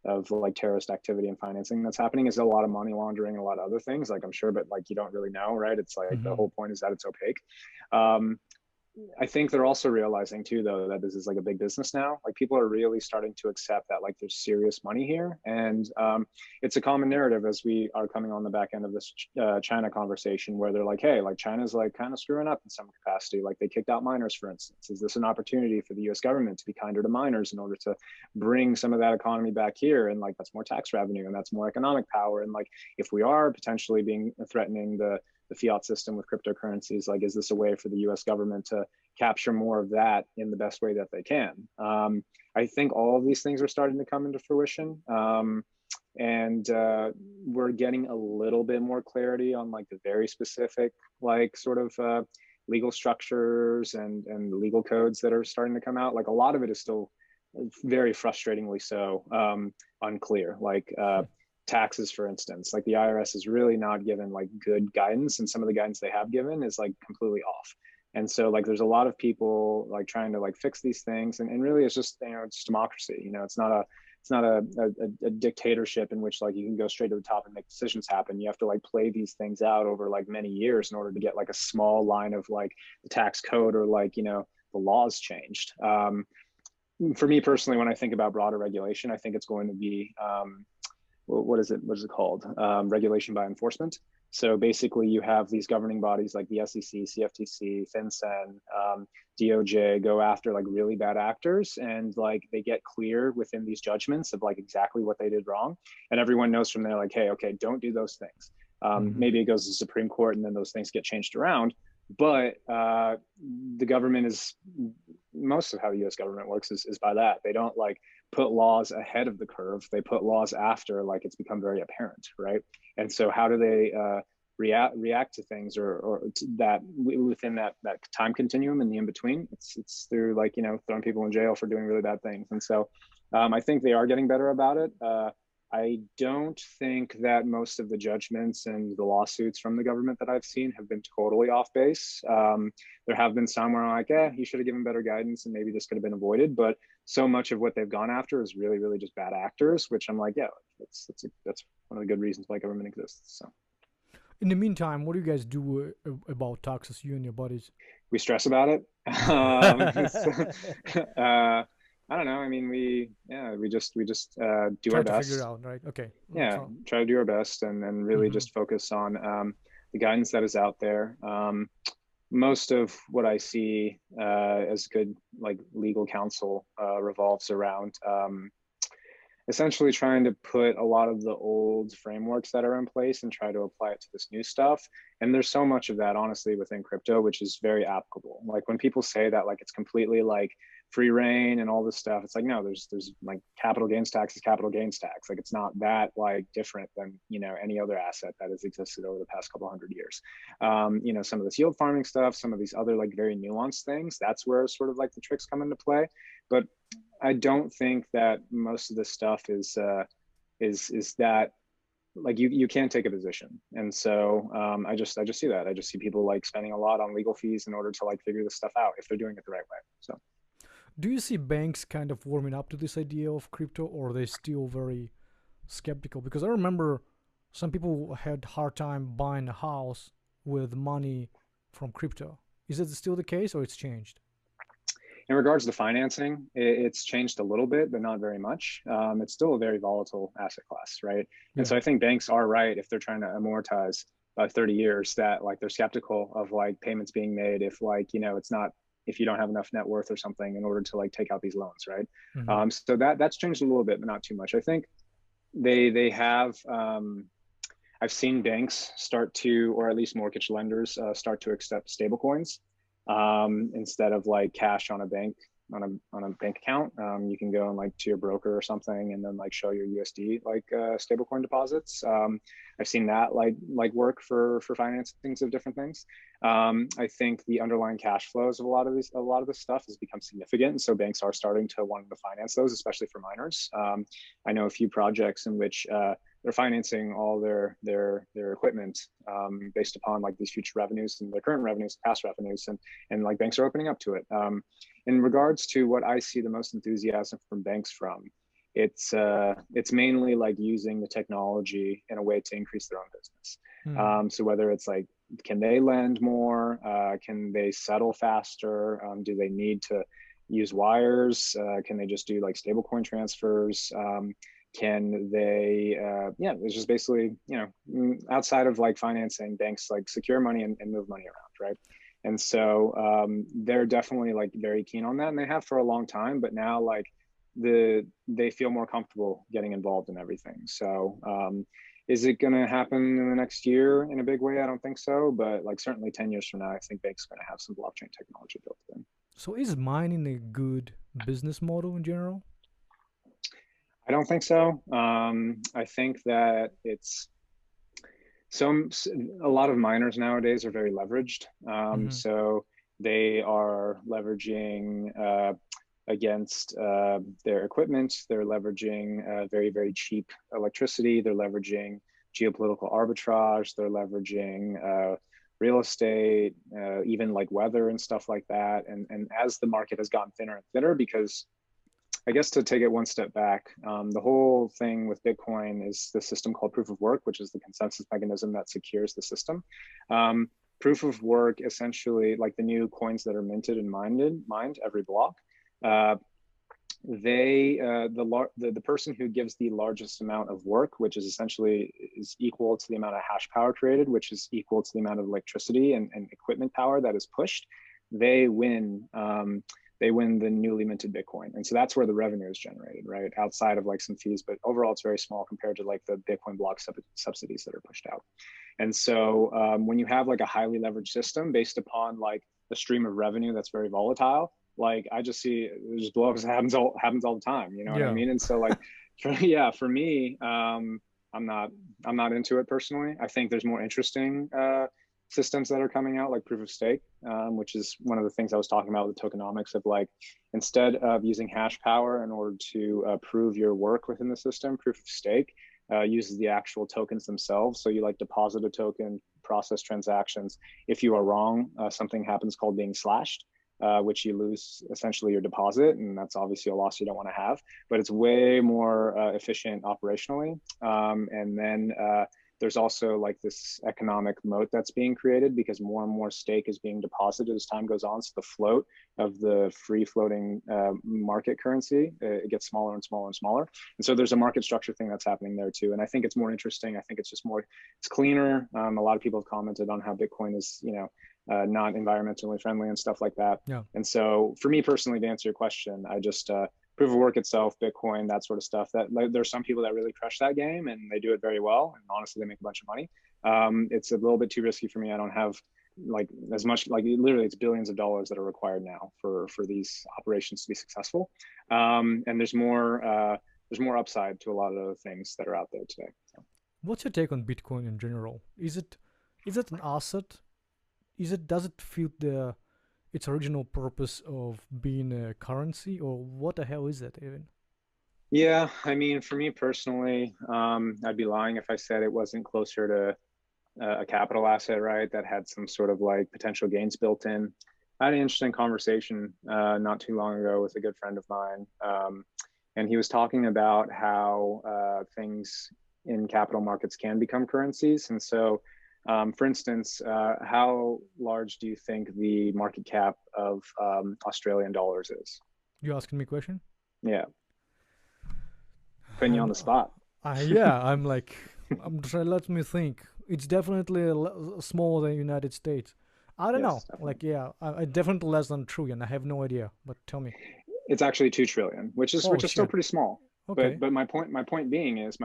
of like terrorist activity and financing that's happening. Is a lot of money laundering and a lot of other things, like I'm sure, but like you don't really know, right? It's like the Hmm. whole point is that it's opaque. um, I think they're also realizing too, though, that this is like a big business now. Like people are really starting to accept that like there's serious money here, and it's a common narrative as we are coming on the back end of this China conversation, where they're like, hey, like China's like kind of screwing up in some capacity. Like they kicked out miners, for instance. Is this an opportunity for the U.S. government to be kinder to miners in order to bring some of that economy back here? And like that's more tax revenue and that's more economic power. And like if we are potentially being threatening the fiat system with cryptocurrencies, like is this a way for the US government to capture more of that in the best way that they can? I think all of these things are starting to come into fruition. And we're getting a little bit more clarity on like the very specific like sort of legal structures and legal codes that are starting to come out. Like a lot of it is still very frustratingly so unclear. Like taxes, for instance, like the IRS is really not given like good guidance, and some of the guidance they have given is like completely off. And so like there's a lot of people like trying to like fix these things, and really it's just it's democracy. It's not a dictatorship in which like you can go straight to the top and make decisions happen. You have to like play these things out over like many years in order to get like a small line of like the tax code or like the laws changed. For me personally, when I think about broader regulation, I think it's going to be what is it called? Regulation by enforcement. So basically, you have these governing bodies like the SEC, CFTC, FinCEN, DOJ go after like really bad actors, and like they get clear within these judgments of like exactly what they did wrong, and everyone knows from there like, hey, okay, don't do those things. Hmm. Maybe it goes to the Supreme Court, and then those things get changed around. But the government is most of how the U.S. government works is by that. They don't like put laws ahead of the curve. They put laws after like it's become very apparent, right? And so how do they react to things or to that within that time continuum and the in between? It's through like throwing people in jail for doing really bad things. And so I think they are getting better about it. I don't think that most of the judgments and the lawsuits from the government that I've seen have been totally off base. There have been some where I'm like, you should have given better guidance and maybe this could have been avoided. But so much of what they've gone after is really, really just bad actors, which I'm like, yeah, that's one of the good reasons why government exists. So In the meantime, what do you guys do about taxes, you and your buddies? we stress about it. I don't know. I mean, we just do Try our to figure it best. out, right? Okay. Yeah, So, try to do our best and really hmm just focus on the guidance that is out there. Most of what I see as good like legal counsel revolves around essentially trying to put a lot of the old frameworks that are in place and try to apply it to this new stuff. And there's so much of that honestly within crypto, which is very applicable. Like when people say that like it's completely like free reign and all this stuff, it's like, no, there's like capital gains tax is capital gains tax. Like it's not that like different than any other asset that has existed over the past couple hundred years. Some of this yield farming stuff, some of these other like very nuanced things, that's where sort of like the tricks come into play. But I don't think that most of this stuff is that like you can't take a position. And so I just see that. I just see people like spending a lot on legal fees in order to like figure this stuff out if they're doing it the right way. So do you see banks kind of warming up to this idea of crypto, or are they still very skeptical? Because I remember some people had hard time buying a house with money from crypto. Is it still the case, or it's changed? in regards to financing, it's changed a little bit, but not very much. It's still a very volatile asset class, right? And Yeah. so I think banks are right if they're trying to amortize 30 years that like they're skeptical of like payments being made if like, it's not, if you don't have enough net worth or something in order to like take out these loans, right? Hmm. So that's changed a little bit, but not too much. I think they have, I've seen banks start to, or at least mortgage lenders start to accept stablecoins instead of like cash on a bank account. You can go and like to your broker or something, and then like show your USD like stablecoin deposits. I've seen that like work for financings of different things. I think the underlying cash flows of a lot of this stuff has become significant, and so banks are starting to want to finance those, especially for miners. I know a few projects in which they're financing all their equipment based upon like these future revenues and their current revenues, past revenues, and like banks are opening up to it. In regards to what I see the most enthusiasm from banks from, it's mainly like using the technology in a way to increase their own business. So whether it's like, can they lend more? Can they settle faster? Do they need to use wires? Can they just do like stablecoin transfers? Can they, it's just basically, outside of like financing, banks like secure money and move money around, right? And so they're definitely like very keen on that, and they have for a long time, but now like they feel more comfortable getting involved in everything. So is it going to happen in the next year in a big way? I don't think so, but like certainly 10 years from now, I think banks are going to have some blockchain technology built in. So is mining a good business model in general? I don't think so. I think that it's a lot of miners nowadays are very leveraged. So they are leveraging against their equipment. They're leveraging very, very cheap electricity. They're leveraging geopolitical arbitrage. They're leveraging real estate, even like weather and stuff like that. And as the market has gotten thinner and thinner, because I guess to take it one step back, the whole thing with Bitcoin is the system called proof of work, which is the consensus mechanism that secures the system. Proof of work, essentially, like the new coins that are minted and mined every block, the person who gives the largest amount of work, which is essentially is equal to the amount of hash power created, which is equal to the amount of electricity and equipment power that is pushed, they win. They win the newly minted Bitcoin. And so that's where the revenue is generated, right? Outside of like some fees, but overall it's very small compared to like the Bitcoin block subsidies that are pushed out. And so when you have like a highly leveraged system based upon like a stream of revenue that's very volatile, like I just see there's blowups that happens all the time, you know what I mean? And so like, for me, I'm not into it personally. I think there's more interesting systems that are coming out, like proof of stake, which is one of the things I was talking about with the tokenomics of like, instead of using hash power in order to prove your work within the system, proof of stake uses the actual tokens themselves. So you like deposit a token, process transactions. If you are wrong, something happens called being slashed, which you lose essentially your deposit. And that's obviously a loss you don't want to have, but it's way more efficient operationally. And then there's also like this economic moat that's being created because more and more stake is being deposited as time goes on. So the float of the free floating market currency, it gets smaller and smaller and smaller. And so there's a market structure thing that's happening there too. And I think it's more interesting. I think it's just it's cleaner. A lot of people have commented on how Bitcoin is, not environmentally friendly and stuff like that. Yeah. And so for me personally, to answer your question, I just, proof of work itself, Bitcoin, that sort of stuff, that like, there's some people that really crush that game and they do it very well. And honestly, they make a bunch of money. It's a little bit too risky for me. I don't have like as much, like literally it's billions of dollars that are required now for these operations to be successful. And there's more upside to a lot of the things that are out there today. So. What's your take on Bitcoin in general? Is it an asset? Does it fit its original purpose of being a currency, or what the hell is it even? Yeah, I mean, for me personally, I'd be lying if I said it wasn't closer to a capital asset, right? That had some sort of like potential gains built in. I had an interesting conversation not too long ago with a good friend of mine. And he was talking about how things in capital markets can become currencies. And so, for instance, how large do you think the market cap of Australian dollars is? You asking me a question? Yeah. Putting you on the spot. Yeah, let me think. It's definitely smaller than United States. I don't know. Definitely. Like, yeah, I definitely less than $1 trillion. I have no idea, but tell me. It's actually 2 trillion, which is still pretty small. Okay. But my point being is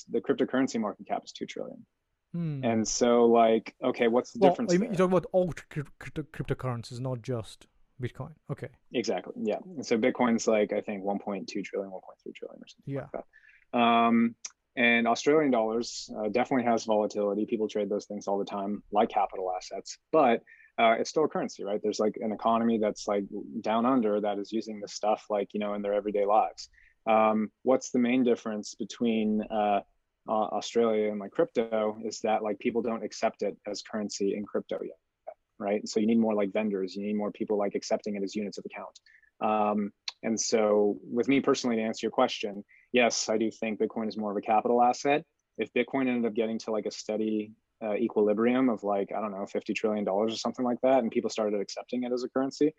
the cryptocurrency market cap is 2 trillion. Hmm. And so like, okay, what's the Well, difference you talk there? about all cryptocurrencies, not just Bitcoin. Okay. Exactly. Yeah. And so Bitcoin's like, I think 1.2 trillion, 1.3 trillion or something Yeah. like that. And Australian dollars definitely has volatility. People trade those things all the time, like capital assets, but it's still a currency, right? There's like an economy that's like down under that is using this stuff like, in their everyday lives. What's the main difference between Australia and like crypto is that like people don't accept it as currency in crypto yet, right? So you need more like vendors, you need more people like accepting it as units of account. And so with me personally, to answer your question, yes, I do think Bitcoin is more of a capital asset. If Bitcoin ended up getting to like a steady equilibrium of like, I don't know, $50 trillion or something like that, and people started accepting it as a currency,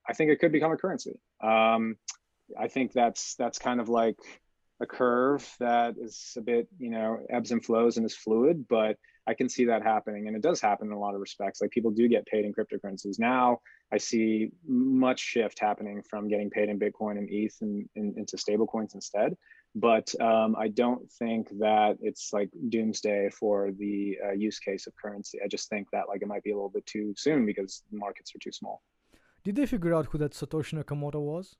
I think it could become a currency. I think that's kind of like a curve that is a bit, ebbs and flows and is fluid, but I can see that happening. And it does happen in a lot of respects. Like people do get paid in cryptocurrencies. Now I see much shift happening from getting paid in Bitcoin and ETH and into stable coins instead. But I don't think that it's like doomsday for the use case of currency. I just think that like it might be a little bit too soon because the markets are too small. Did they figure out who that Satoshi Nakamoto was?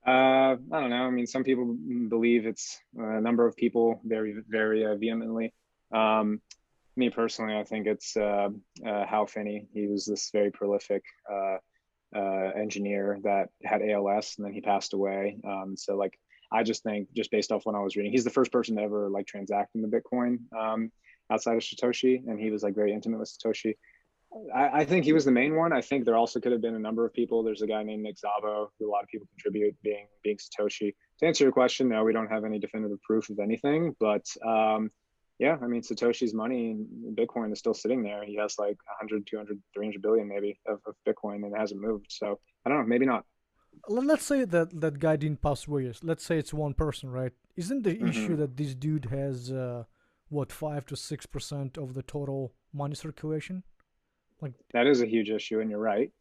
I don't know. I mean, some people believe it's a number of people very, very vehemently. Um, Me personally, I think it's Hal Finney. He was this very prolific engineer that had ALS, and then he passed away. So, like, I just think, just based off what I was reading, he's the first person to ever like transact in the Bitcoin outside of Satoshi, and he was like very intimate with Satoshi. I think he was the main one. I think there also could have been a number of people. There's a guy named Nick Szabo who a lot of people contribute, being Satoshi. To answer your question, no, we don't have any definitive proof of anything. But yeah, I mean, Satoshi's money in Bitcoin is still sitting there. He has like 100, 200, 300 billion maybe of Bitcoin, and it hasn't moved. So I don't know, maybe not. Let's say that guy didn't pass away. Let's say it's one person, right? Isn't the issue Hmm. that this dude has what 5 to 6% of the total money circulation? Like, That is a huge issue, and you're right.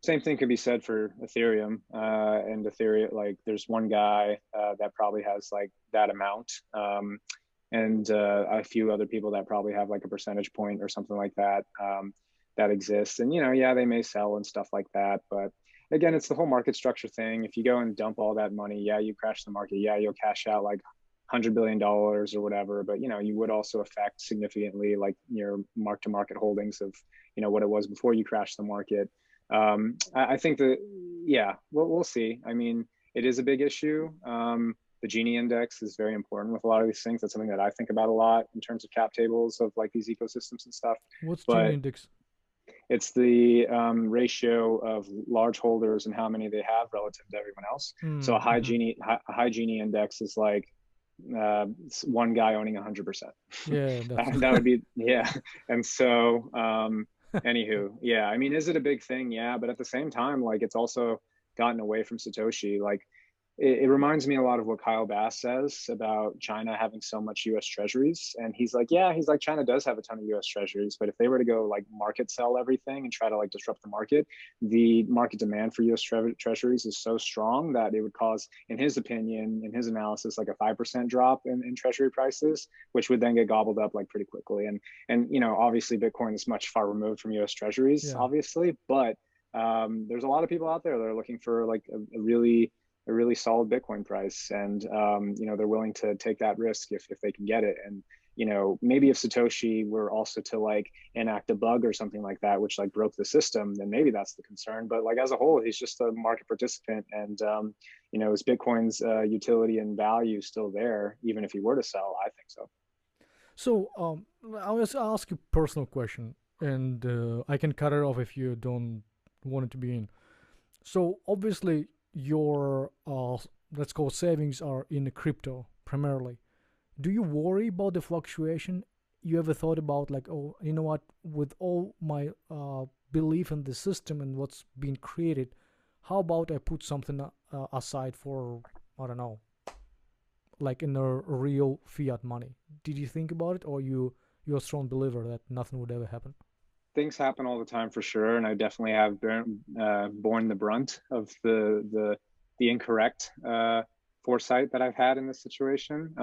Same thing could be said for Ethereum. And Ethereum, like, there's one guy that probably has like that amount, and a few other people that probably have like a percentage point or something like that that exists. And yeah, they may sell and stuff like that, but again, it's the whole market structure thing. If you go and dump all that money, yeah, you crash the market. Yeah, you'll cash out like $100 billion or whatever, but you would also affect significantly like your mark to market holdings of what it was before you crashed the market. I think that, yeah, we'll see. I mean, it is a big issue. The Gini index is very important with a lot of these things. That's something that I think about a lot in terms of cap tables of like these ecosystems and stuff. what's Gini But index? it's the ratio of large holders and how many they have relative to everyone else. So Mm-hmm. a high Gini index is like uh, one guy owning 100%. Yeah, that's That would be, yeah. And so anywho, yeah, I mean, is it a big thing? Yeah, but at the same time, like it's also gotten away from Satoshi. Like it reminds me a lot of what Kyle Bass says about China having so much US treasuries. And he's like, yeah, he's like, China does have a ton of US treasuries, but if they were to go like market sell everything and try to like disrupt the market, the market demand for US treasuries is so strong that it would cause, in his opinion, in his analysis, like a 5% drop in treasury prices, which would then get gobbled up like pretty quickly. And obviously Bitcoin is much far removed from US treasuries, yeah. obviously, but there's a lot of people out there that are looking for like a really solid Bitcoin price, and they're willing to take that risk if they can get it. And maybe if Satoshi were also to like enact a bug or something like that, which like broke the system, then maybe that's the concern. But like as a whole, he's just a market participant, and is Bitcoin's utility and value still there, even if he were to sell? I think so. So I'll just ask you a personal question, and I can cut it off if you don't want it to be in. So obviously your let's call savings are in crypto primarily. Do you worry about the fluctuation? You ever thought about like, oh, you know what, with all my belief in the system and what's being created, how about I put something aside for, I don't know, like in a real fiat money? Did you think about it, or you're a strong believer that nothing would ever happen? things happen all the time for sure, and I definitely have borne the brunt of the incorrect foresight that I've had in this situation.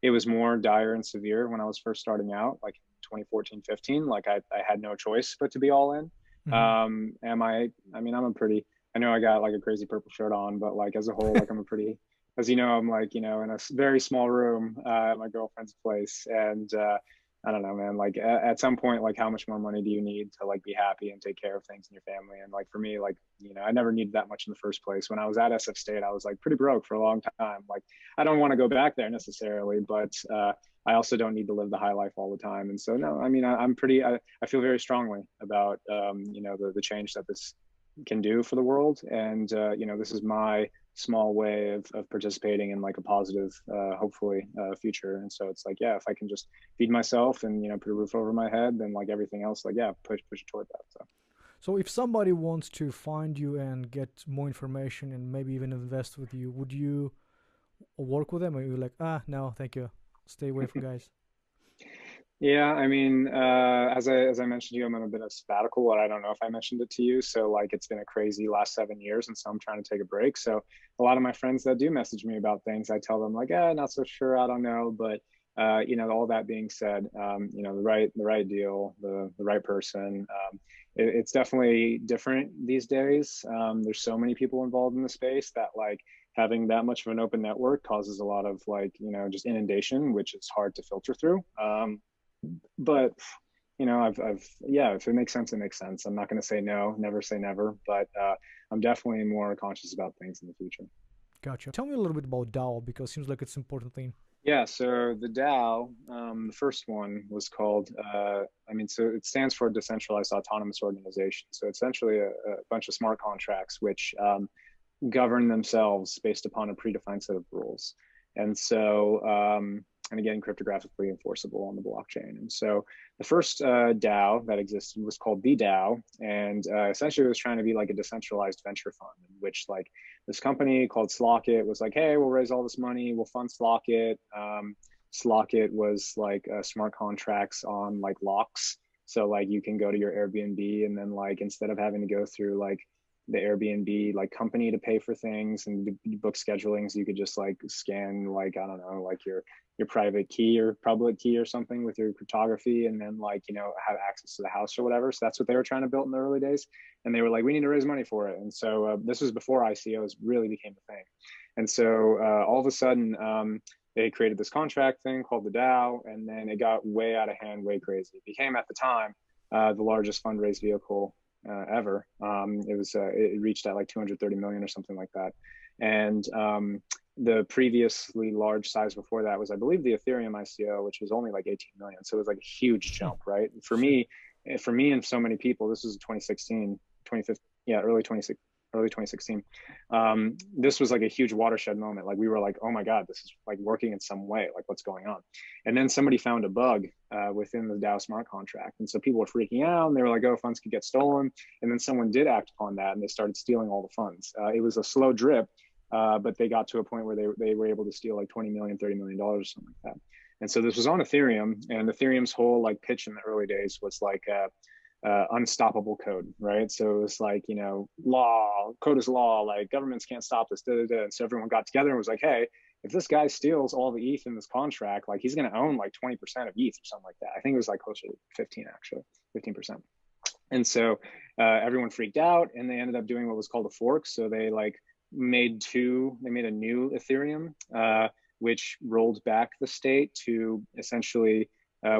It was more dire and severe when I was first starting out, like 2014, 15. Like I had no choice but to be all in. Hmm. I mean, I'm a pretty, I know I got like a crazy purple shirt on, but like as a whole, like I'm a pretty, as you know, I'm like, in a very small room at my girlfriend's place. And I don't know, man, like at some point, like how much more money do you need to like be happy and take care of things in your family? And like for me, like, I never needed that much in the first place. When I was at SF State, I was like pretty broke for a long time. Like I don't want to go back there necessarily, but I also don't need to live the high life all the time. And so, no, I mean, I feel very strongly about, the change that this can do for the world. And, this is my small way of participating in like a positive, hopefully, future. And so it's like, yeah, if I can just feed myself and, put a roof over my head, then like everything else, like, yeah, push it toward that. So. So if somebody wants to find you and get more information and maybe even invest with you, would you work with them, or are you like, ah, no, thank you, stay away from guys? Yeah, I mean, as I mentioned to you, I'm on a bit of sabbatical. But I don't know if I mentioned it to you. So like, it's been a crazy last 7 years, and so I'm trying to take a break. So a lot of my friends that do message me about things, I tell them like, not so sure, I don't know. But all that being said, the right deal, the right person. It's definitely different these days. There's so many people involved in the space that like having that much of an open network causes a lot of like just inundation, which is hard to filter through. But I've yeah, if it makes sense, it makes sense. I'm not going to say no, never say never, but I'm definitely more conscious about things in the future. Gotcha. Tell me a little bit about DAO because it seems like it's an important thing. Yeah, so the DAO, the first one was called, so it stands for Decentralized Autonomous Organization. So essentially a bunch of smart contracts which govern themselves based upon a predefined set of rules. And so, and again, cryptographically enforceable on the blockchain. And so the first DAO that existed was called the DAO. And essentially it was trying to be like a decentralized venture fund in which like this company called Slockit was like, hey, we'll raise all this money, we'll fund Slockit. Slockit was like smart contracts on like locks. So like you can go to your Airbnb and then like instead of having to go through like the Airbnb like company to pay for things and book schedulings, you could just like scan like I don't know like your private key or public key or something with your cryptography and then like have access to the house or whatever. So that's what they were trying to build in the early days, and they were like, we need to raise money for it. And so this was before ICOs really became a thing. And so all of a sudden they created this contract thing called the DAO, and then it got way out of hand, way crazy. It became at the time the largest fundraise vehicle ever. It reached at like 230 million or something like that. And the previously large size before that was, I believe, the Ethereum ICO, which was only like 18 million. So it was like a huge jump, right? Sure. For me and so many people, this was 2016, 2015, yeah, early 2016. This was like a huge watershed moment. Like we were like, oh my God, this is like working in some way. Like what's going on? And then somebody found a bug within the DAO smart contract. And so people were freaking out and they were like, oh, funds could get stolen. And then someone did act upon that and they started stealing all the funds. It was a slow drip, but they got to a point where they were able to steal like 20 million, $30 million or something like that. And so this was on Ethereum, and Ethereum's whole like pitch in the early days was like, unstoppable code, right? So it was like, law, code is law, like governments can't stop this, da, da, da. And so everyone got together and was like, hey, if this guy steals all the ETH in this contract, like he's going to own like 20% of ETH or something like that. I think it was like closer to 15, actually, 15%. And so everyone freaked out and they ended up doing what was called a fork. So they like made a new Ethereum, which rolled back the state to essentially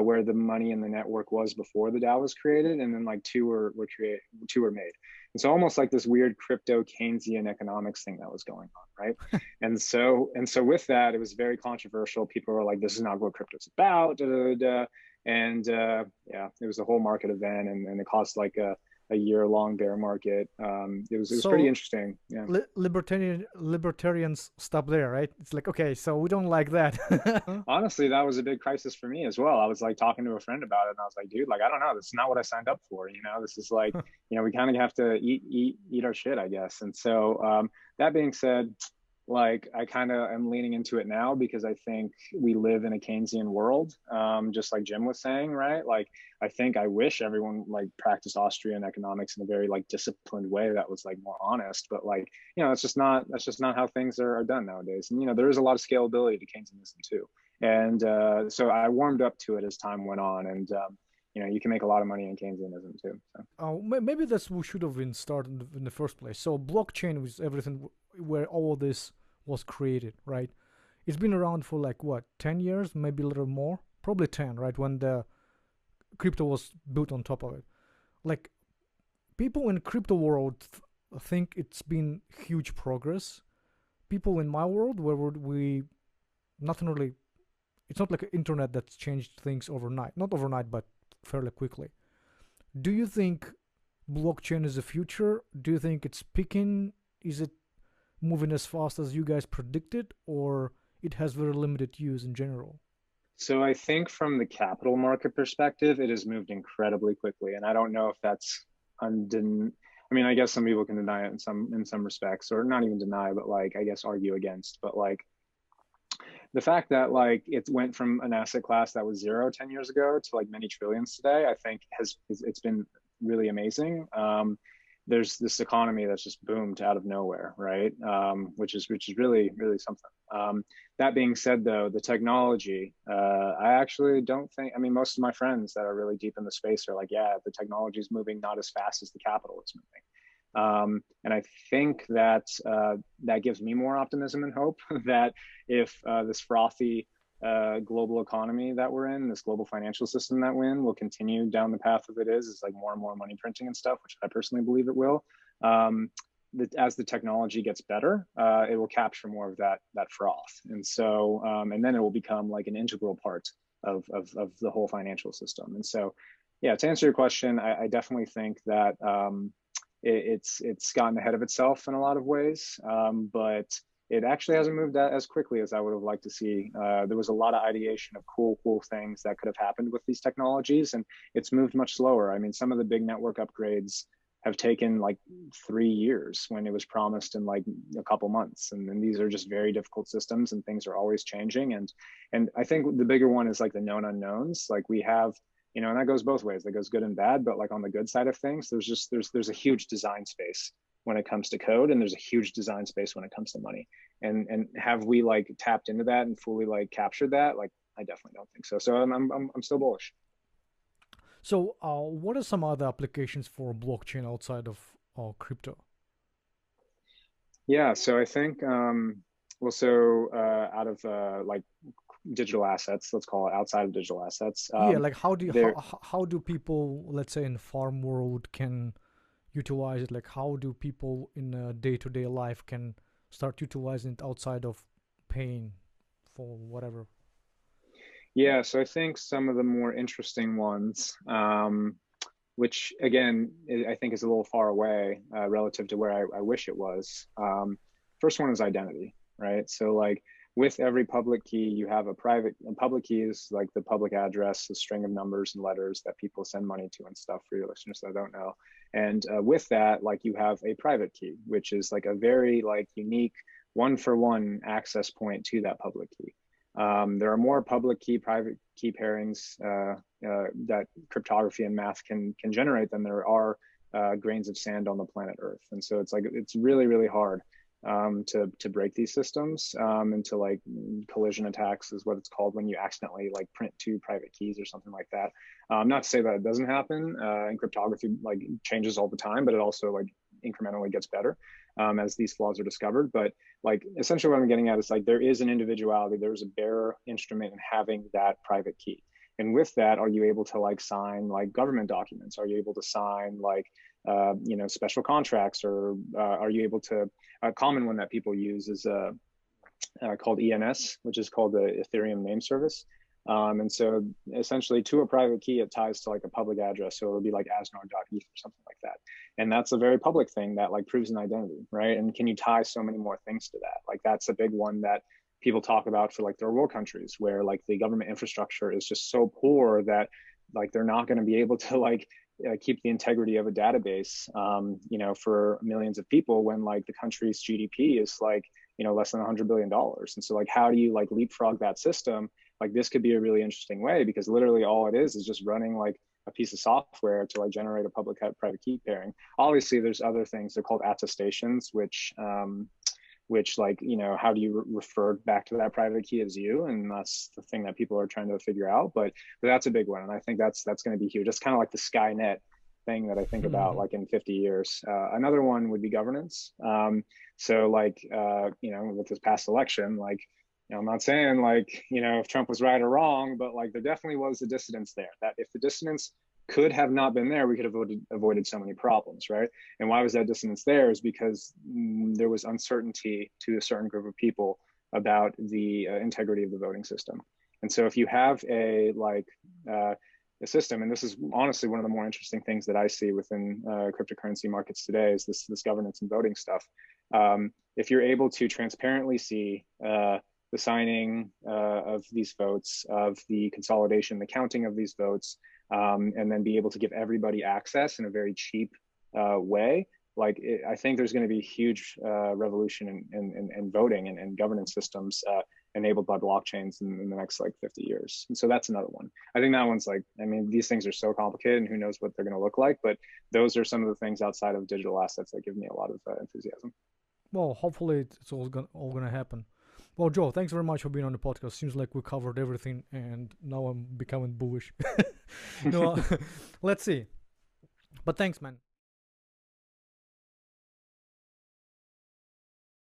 where the money in the network was before the DAO was created, and then like two were made. And so almost like this weird crypto Keynesian economics thing that was going on, right? and so with that, it was very controversial. People were like, "This is not what crypto's about." Da, da, da, da. And yeah, it was a whole market event, and it caused like a year-long bear market. It was pretty So interesting. Yeah. libertarians stop there, right? It's like, okay, so we don't like that. Honestly, that was a big crisis for me as well. I was like talking to a friend about it, and I was like, dude, like I don't know, this is not what I signed up for. This is like, we kind of have to eat our shit, I guess. And so that being said, like I kind of am leaning into it now because I think we live in a Keynesian world, just like Jim was saying, right? Like I think I wish everyone like practiced Austrian economics in a very like disciplined way that was like more honest. But like that's just not how things are done nowadays. And there is a lot of scalability to Keynesianism too. And so I warmed up to it as time went on, and you can make a lot of money in Keynesianism too. So. Maybe that's we should have been started in the first place. So blockchain was everything where all this was created, right? It's been around for like what, 10 years, maybe a little more, probably 10, right? When the crypto was built on top of it. Like people in crypto world think it's been huge progress. People in my world, where we nothing really, it's not like an internet that's changed things overnight. Not overnight, but fairly quickly. Do you think blockchain is the future? Do you think it's peaking? Is it moving as fast as you guys predicted, or it has very limited use in general? So I think from the capital market perspective, it has moved incredibly quickly, and I don't know if that's undeniable. I mean, I guess some people can deny it in some respects, or not even deny, but like I guess argue against. But like the fact that like it went from an asset class that was zero 10 years ago to like many trillions today, I think it's been really amazing. There's this economy that's just boomed out of nowhere, right? Which is really something. That being said, though, the technology, I actually don't think. I mean, most of my friends that are really deep in the space are like, yeah, the technology is moving not as fast as the capital is moving. And I think that that gives me more optimism and hope that if this frothy global economy that we're in, this global financial system that we're in, will continue down the path of it is like more and more money printing and stuff, which I personally believe it will. As the technology gets better, it will capture more of that froth, and so and then it will become like an integral part of the whole financial system. And so, yeah, to answer your question, I definitely think that it's gotten ahead of itself in a lot of ways, but it actually hasn't moved as quickly as I would have liked to see. There was a lot of ideation of cool things that could have happened with these technologies, and it's moved much slower. I mean, some of the big network upgrades have taken like 3 years when it was promised in like a couple months. And these are just very difficult systems, and things are always changing. And I think the bigger one is like the known unknowns. Like we have, and that goes both ways. That goes good and bad. But like on the good side of things, there's a huge design space when it comes to code, and there's a huge design space when it comes to money. And have we like tapped into that and fully like captured that? Like I definitely don't think so. So I'm still bullish. So, what are some other applications for blockchain outside of crypto? Yeah, so I think out of like digital assets, let's call it outside of digital assets, Yeah, like there. how do people, let's say in farm world, can utilize it? Like how do people in day-to-day life can start utilizing it outside of paying for whatever? Yeah, so I think some of the more interesting ones, which again, I think is a little far away relative to where I wish it was. First one is identity, right? So like with every public key, you have a public key is like the public address, a string of numbers and letters that people send money to and stuff, for your listeners that don't know. And with that, like you have a private key, which is like a very like unique one-for-one access point to that public key. There are more public key, private key pairings that cryptography and math can generate than there are grains of sand on the planet Earth. And so it's really hard to break these systems, and to like collision attacks is what it's called when you accidentally like print two private keys or something like that. Not to say that it doesn't happen, and cryptography like changes all the time, but it also like incrementally gets better as these flaws are discovered. But like essentially what I'm getting at is like there is an individuality, there's a bearer instrument in having that private key. And with that, are you able to like sign like government documents? Are you able to sign like special contracts, or are you able to? A common one that people use is called ENS, which is called the Ethereum Name Service. And so essentially to a private key, it ties to like a public address. So it'll be like asnar.eth or something like that. And that's a very public thing that like proves an identity, right? And can you tie so many more things to that? Like that's a big one that people talk about for like third world countries, where like the government infrastructure is just so poor that like they're not going to be able to like keep the integrity of a database, for millions of people, when like the country's GDP is like less than $100 billion. And so like, how do you like leapfrog that system? Like this could be a really interesting way, because literally all it is just running like a piece of software to like generate a public private key pairing. Obviously there's other things, they're called attestations, which like, how do you refer back to that private key as you? And that's the thing that people are trying to figure out, but that's a big one. And I think that's going to be huge. It's kind of like the Skynet thing that I think about like in 50 years. Another one would be governance. So like, with this past election, like, I'm not saying like, if Trump was right or wrong, but like there definitely was a dissonance there, that if the dissonance could have not been there, we could have avoided so many problems, right? And why was that dissonance there? Is because there was uncertainty to a certain group of people about the integrity of the voting system. And so if you have a system, and this is honestly one of the more interesting things that I see within cryptocurrency markets today, is this governance and voting stuff. If you're able to transparently see the signing of these votes, of the consolidation, the counting of these votes, and then be able to give everybody access in a very cheap way, I think there's going to be a huge revolution in voting and governance systems enabled by blockchains in the next 50 years. And so that's another one. I think that one's these things are so complicated and who knows what they're going to look like, but those are some of the things outside of digital assets that give me a lot of enthusiasm. Well, hopefully it's all gonna happen. Well, Joe, thanks very much for being on the podcast. Seems like we covered everything, and now I'm becoming bullish. No, let's see. But thanks, man.